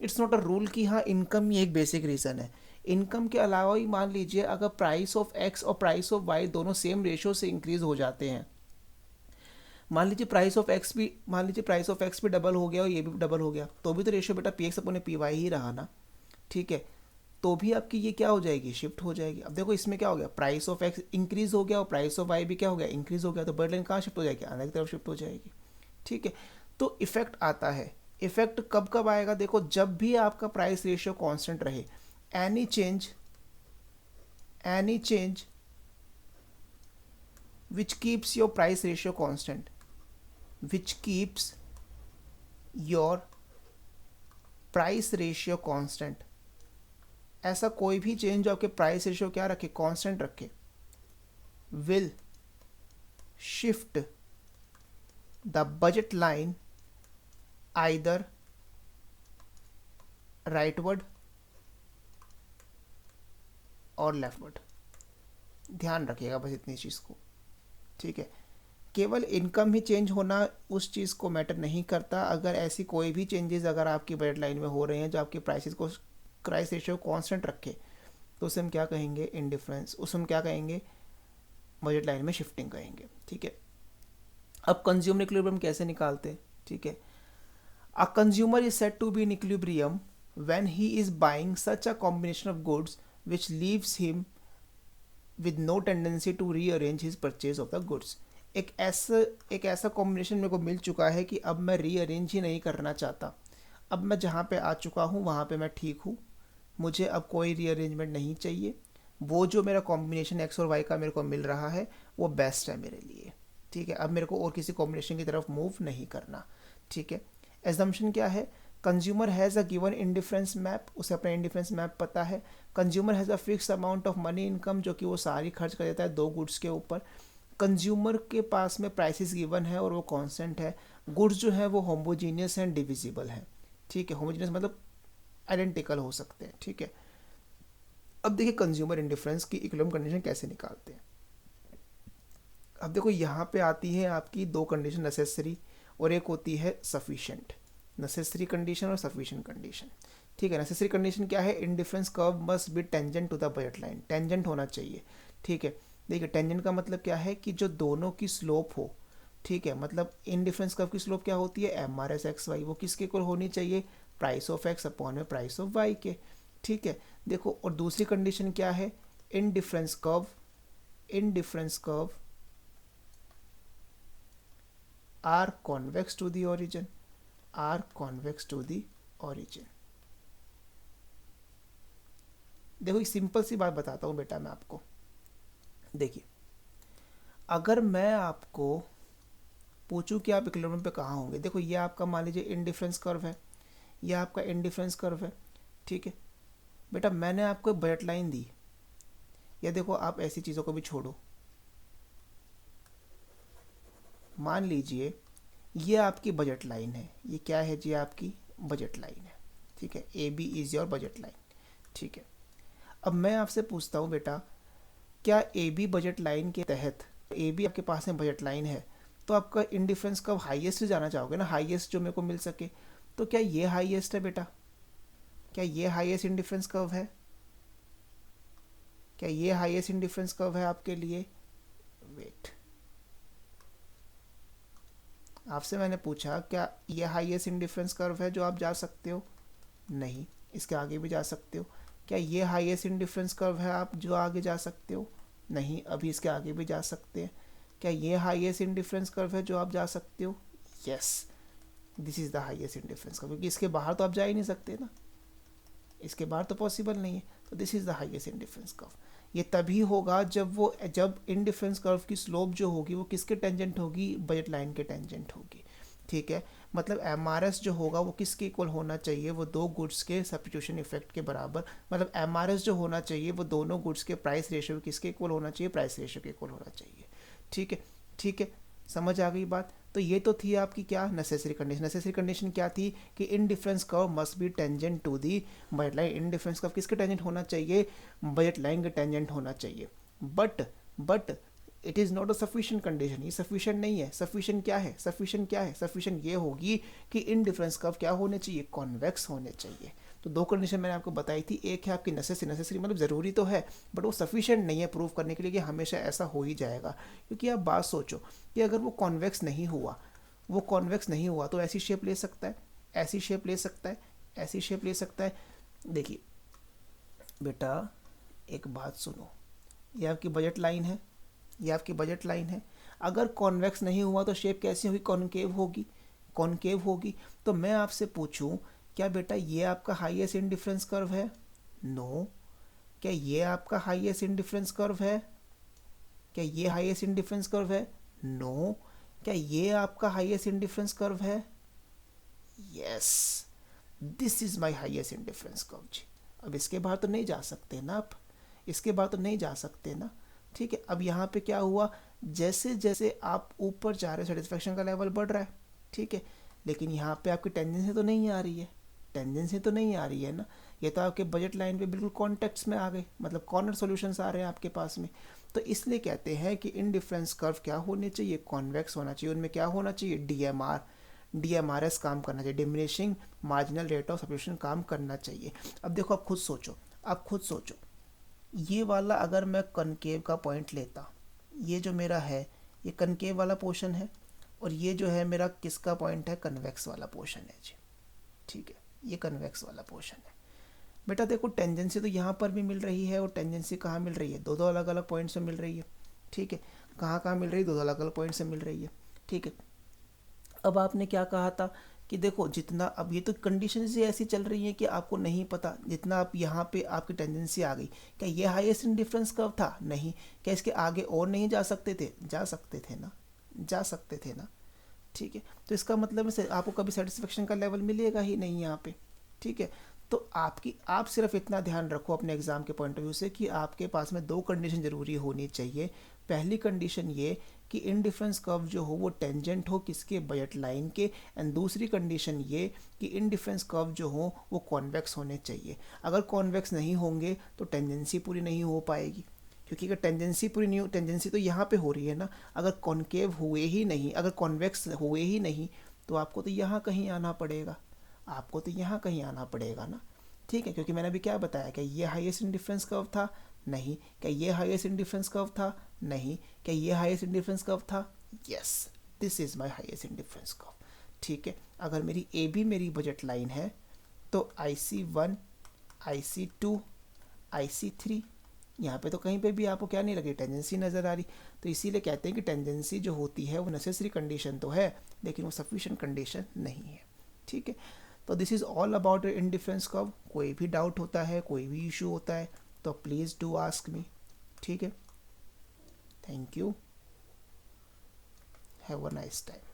it's not a rule कि हाँ इनकम ही एक बेसिक रीज़न है। इनकम के अलावा ही मान लीजिए अगर प्राइस ऑफ एक्स और प्राइस ऑफ वाई दोनों सेम रेशियो से इंक्रीज हो जाते हैं, मान लीजिए प्राइस ऑफ एक्स भी, मान लीजिए प्राइस ऑफ एक्स भी डबल हो गया और ये भी डबल हो गया, तो भी तो रेशियो बेटा पी एक्स अपने पी वाई ही रहा ना। ठीक है। तो भी आपकी ये क्या हो जाएगी, शिफ्ट हो जाएगी। अब देखो इसमें क्या हो गया, प्राइस ऑफ एक्स इंक्रीज हो गया और प्राइस ऑफ वाई भी क्या हो गया, इंक्रीज हो गया, तो बर्ड लाइन कहाँ शिफ्ट हो जाएगी, अंदर की तरफ शिफ्ट हो जाएगी। ठीक है। तो इफेक्ट आता है, इफेक्ट कब कब आएगा, देखो जब भी आपका प्राइस रेशियो कांस्टेंट रहे, any change, any change which keeps your price ratio constant, which keeps your price ratio constant, ऐसा कोई भी चेंज जो आपके प्राइस रेशियो क्या रखे, कांस्टेंट रखे, will shift the budget line either rightward और लेफ्टवर्ड। ध्यान रखिएगा बस इतनी चीज़ को। ठीक है। केवल इनकम ही चेंज होना उस चीज़ को मैटर नहीं करता, अगर ऐसी कोई भी चेंजेस अगर आपकी बजट लाइन में हो रहे हैं जो आपके प्राइसेस को, प्राइस रेशियो कांस्टेंट रखे, तो उसे हम क्या कहेंगे, इनडिफरेंस, उसे हम क्या कहेंगे, बजट लाइन में शिफ्टिंग कहेंगे। ठीक है। अब कंज्यूमर इक्विलिब्रियम कैसे निकालते हैं। ठीक है। A consumer is said to be in equilibrium when he is buying such a combination of goods which leaves him with no tendency to rearrange his purchase of the goods. एक ऐसा combination मेरे को मिल चुका है कि अब मैं rearrange ही नहीं करना चाहता, अब मैं जहाँ पे आ चुका हूँ वहाँ पे मैं ठीक हूँ, मुझे अब कोई रीअरेंजमेंट नहीं चाहिए, वो जो मेरा कॉम्बिनेशन एक्स और वाई का मेरे को मिल रहा है वो बेस्ट है मेरे लिए। ठीक है। अब मेरे को और किसी कॉम्बिनेशन की तरफ मूव नहीं करना। ठीक है। एजम्पशन क्या है, consumer has a given indifference map, उसे अपना इंडिफरेंस मैप पता है। Consumer has a fix amount of money income, जो कि वो सारी खर्च कर देता है दो गुड्स के ऊपर। कंज्यूमर के पास में प्राइसेस गिवन है और वो कांस्टेंट है। गुड्स जो है वो होमोजीनियस हैं, डिविजिबल हैं। ठीक है। होमोजीनियस मतलब आइडेंटिकल हो सकते हैं। ठीक है। अब देखिए कंज्यूमर इंडिफरेंस की इक्विलिब्रियम कंडीशन कैसे निकालते हैं। अब देखो यहाँ पे आती है आपकी दो कंडीशन, नेसेसरी और एक होती है सफिशिएंट। नेसेसरी कंडीशन और सफिशिएंट कंडीशन। ठीक है। नेसेसरी कंडीशन क्या है, indifference curve must be tangent to the budget line, tangent होना चाहिए। ठीक है। देखिए टेंजेंट का मतलब क्या है कि जो दोनों की स्लोप हो। ठीक है। मतलब इंडिफरेंस कर्व की स्लोप क्या होती है, M R S x y, वो किसके इक्वल होनी चाहिए, प्राइस ऑफ एक्स अपॉन में प्राइस ऑफ वाई के। ठीक है। देखो और दूसरी कंडीशन क्या है, indifference curve are convex to the origin, are convex to the origin। देखो एक सिंपल सी बात बताता हूँ बेटा मैं आपको। देखिए अगर मैं आपको पूछूं कि आप इक्विलिब्रियम पे कहाँ होंगे, देखो ये आपका मान लीजिए इंडिफरेंस कर्व है, ये आपका इंडिफरेंस कर्व है, ठीक है बेटा। मैंने आपको बजट लाइन दी, या देखो आप ऐसी चीज़ों को भी छोड़ो, मान लीजिए ये आपकी बजट लाइन है, ये क्या है जी, आपकी बजट लाइन है, ठीक है। A B is your budget line, ठीक है। अब मैं आपसे पूछता हूँ बेटा, क्या ए बी बजट लाइन के तहत, ए बी आपके पास में बजट लाइन है, तो आपका इंडिफरेंस कब हाईएस्ट जाना चाहोगे ना, हाईएस्ट जो मेरे को मिल सके। तो क्या ये हाईएस्ट है बेटा, क्या ये हाईएस्ट इंडिफरेंस कर्व है, क्या ये हाईएस्ट इंडिफरेंस कर्व है आपके लिए। वेट, आपसे मैंने पूछा क्या ये हाईएस्ट इंडिफरेंस कर्व है जो आप जा सकते हो, नहीं, इसके आगे भी जा सकते हो। क्या ये हाईएस्ट इंडिफरेंस कर्व है आप जो आगे जा सकते हो, नहीं, अभी इसके आगे भी जा सकते हैं। क्या ये हाईएस्ट इंडिफरेंस कर्व है जो आप जा सकते हो, yes, this is the highest indifference curve, क्योंकि इसके बाहर तो आप जा ही नहीं सकते ना, इसके बाहर तो पॉसिबल नहीं है। तो this is the highest indifference curve. ये तभी होगा जब इंडिफरेंस कर्व की स्लोप जो होगी वो किसके टेंजेंट होगी, बजट लाइन के टेंजेंट होगी, ठीक है। मतलब एमआरएस जो होगा वो किसके इक्वल होना चाहिए, वो दो गुड्स के सब्स्टिट्यूशन इफेक्ट के बराबर। मतलब एमआरएस जो होना चाहिए वो दोनों गुड्स के प्राइस रेशियो किसके इक्वल होना चाहिए, प्राइस रेशियो के इक्वल होना चाहिए, ठीक है, ठीक है, समझ आ गई बात। तो ये तो थी आपकी क्या नेसेसरी कंडीशन। नेसेसरी कंडीशन क्या थी कि indifference curve must be tangent to the budget line. Indifference curve किसके टेंजेंट होना चाहिए, बजट लाइन के टेंजेंट होना चाहिए। But it is not a sufficient condition, ये सफिशिएंट नहीं है। सफिशिएंट क्या है, सफिशिएंट क्या है, सफिशिएंट ये होगी कि इंडिफरेंस कर्व क्या होने चाहिए, कॉन्वेक्स होने चाहिए। तो दो कंडीशन मैंने आपको बताई थी, एक है आपकी नेसेसरी मतलब ज़रूरी तो है बट वो सफिशिएंट नहीं है प्रूव करने के लिए कि हमेशा ऐसा हो ही जाएगा। क्योंकि आप बात सोचो कि अगर वो कॉन्वेक्स नहीं हुआ, वो कॉन्वेक्स नहीं हुआ तो ऐसी शेप ले सकता है, ऐसी शेप ले सकता है, ऐसी शेप ले सकता है। देखिए बेटा एक बात सुनो, ये आपकी बजट लाइन है, ये आपकी बजट लाइन है। अगर कॉन्वेक्स नहीं हुआ तो शेप कैसी होगी, कॉनकेव होगी, कॉनकेव होगी। तो मैं आपसे पूछूं क्या बेटा ये आपका हाईएस्ट इंडिफरेंस कर्व है, नो। क्या ये आपका हाईएस्ट इंडिफरेंस कर्व है, क्या ये हाईएस्ट इंडिफरेंस कर्व है, नो। क्या ये आपका हाईएस्ट इंडिफरेंस कर्व है, yes, this is my highest indifference curve जी। अब इसके बाहर तो नहीं जा सकते ना आप, इसके बाहर तो नहीं जा सकते ना, ठीक है। अब यहाँ पे क्या हुआ, जैसे जैसे आप ऊपर जा रहे सेटिस्फेक्शन का लेवल बढ़ रहा है, ठीक है, लेकिन यहाँ पे आपकी टेंडेंसी तो नहीं आ रही है, टेंडेंसी तो नहीं आ रही है ना। ये तो आपके बजट लाइन पे बिल्कुल कॉन्टेक्ट्स में आ गए, मतलब कॉर्नर सॉल्यूशंस आ रहे हैं आपके पास में। तो इसलिए कहते हैं कि इंडिफरेंस कर्व क्या होने चाहिए, कॉन्वेक्स होना चाहिए। उनमें क्या होना चाहिए, डीएमआर, डीएमआरएस काम करना चाहिए, diminishing marginal rate of substitution काम करना चाहिए। अब देखो आप खुद सोचो, आप खुद सोचो, ये वाला अगर मैं कनकेव का पॉइंट लेता, ये जो मेरा है ये कनकेव वाला पोर्शन है, और ये जो है मेरा किसका पॉइंट है, कन्वेक्स वाला पोर्शन है जी, ठीक है, ये कन्वेक्स वाला पोर्शन है। बेटा देखो टेंजेंसी तो यहाँ पर भी मिल रही है, और टेंजेंसी कहाँ मिल रही है, दो दो अलग अलग पॉइंट से मिल रही है, ठीक है। कहाँ कहाँ मिल रही है, दो दो अलग अलग पॉइंट से मिल रही है, ठीक है। अब आपने क्या कहा था कि देखो जितना, अब ये तो कंडीशन ही ऐसी चल रही है कि आपको नहीं पता, जितना आप यहाँ पे आपकी टेंडेंसी आ गई, क्या ये हाईएस्ट इंडिफरेंस कर्व था, नहीं। क्या इसके आगे और नहीं जा सकते थे, जा सकते थे ना, जा सकते थे ना, ठीक है। तो इसका मतलब है आपको कभी सेटिस्फेक्शन का लेवल मिलेगा ही नहीं यहाँ पे, ठीक है। तो आप सिर्फ इतना ध्यान रखो अपने एग्जाम के पॉइंट ऑफ व्यू से कि आपके पास में दो कंडीशन जरूरी होनी चाहिए। पहली कंडीशन ये कि इंडिफरेंस कर्व जो हो वो टेंजेंट हो किसके, बजट लाइन के। एंड दूसरी कंडीशन ये कि इंडिफरेंस कर्व जो हो वो कॉन्वेक्स होने चाहिए। अगर कॉन्वेक्स नहीं होंगे तो टेंजेंसी पूरी नहीं हो पाएगी, क्योंकि अगर टेंजेंसी पूरी नहीं हो, टेंजेंसी तो यहाँ पे हो रही है ना, अगर कॉन्केव हुए ही नहीं, अगर कॉन्वेक्स हुए ही नहीं तो आपको तो यहाँ कहीं आना पड़ेगा, आपको तो यहाँ कहीं आना पड़ेगा ना, ठीक है। क्योंकि मैंने अभी क्या बताया, क्या ये हाईएस्ट इंडिफरेंस कर्व था, नहीं। क्या ये हाईएस्ट इंडिफरेंस कर्व था, नहीं। क्या ये हाईएस्ट इंडिफरेंस कर्व था, yes, this is my highest indifference curve, ठीक है। अगर मेरी ए बी मेरी बजट लाइन है तो IC1, IC2, IC3 यहाँ पे तो कहीं पे भी आपको क्या नहीं लगी, टेंजेंसी नज़र आ रही। तो इसीलिए कहते हैं कि टेंजेंसी जो होती है वो नेसेसरी कंडीशन तो है, लेकिन वो सफिशिएंट कंडीशन नहीं है। ठीक है, तो this is all about indifference curve. कोई भी डाउट होता है, कोई भी इशू होता है तो प्लीज़ डू आस्क मी। ठीक है, thank you, have a nice time.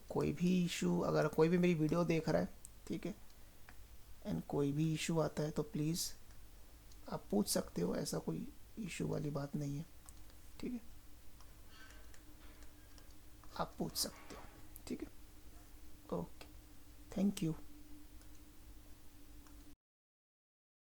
कोई भी इशू, अगर कोई भी मेरी वीडियो देख रहा है, ठीक है, एंड कोई भी इशू आता है तो प्लीज़ आप पूछ सकते हो, ऐसा कोई इशू वाली बात नहीं है। ठीक है, आप पूछ सकते हो। ठीक है, ओके, थैंक यू।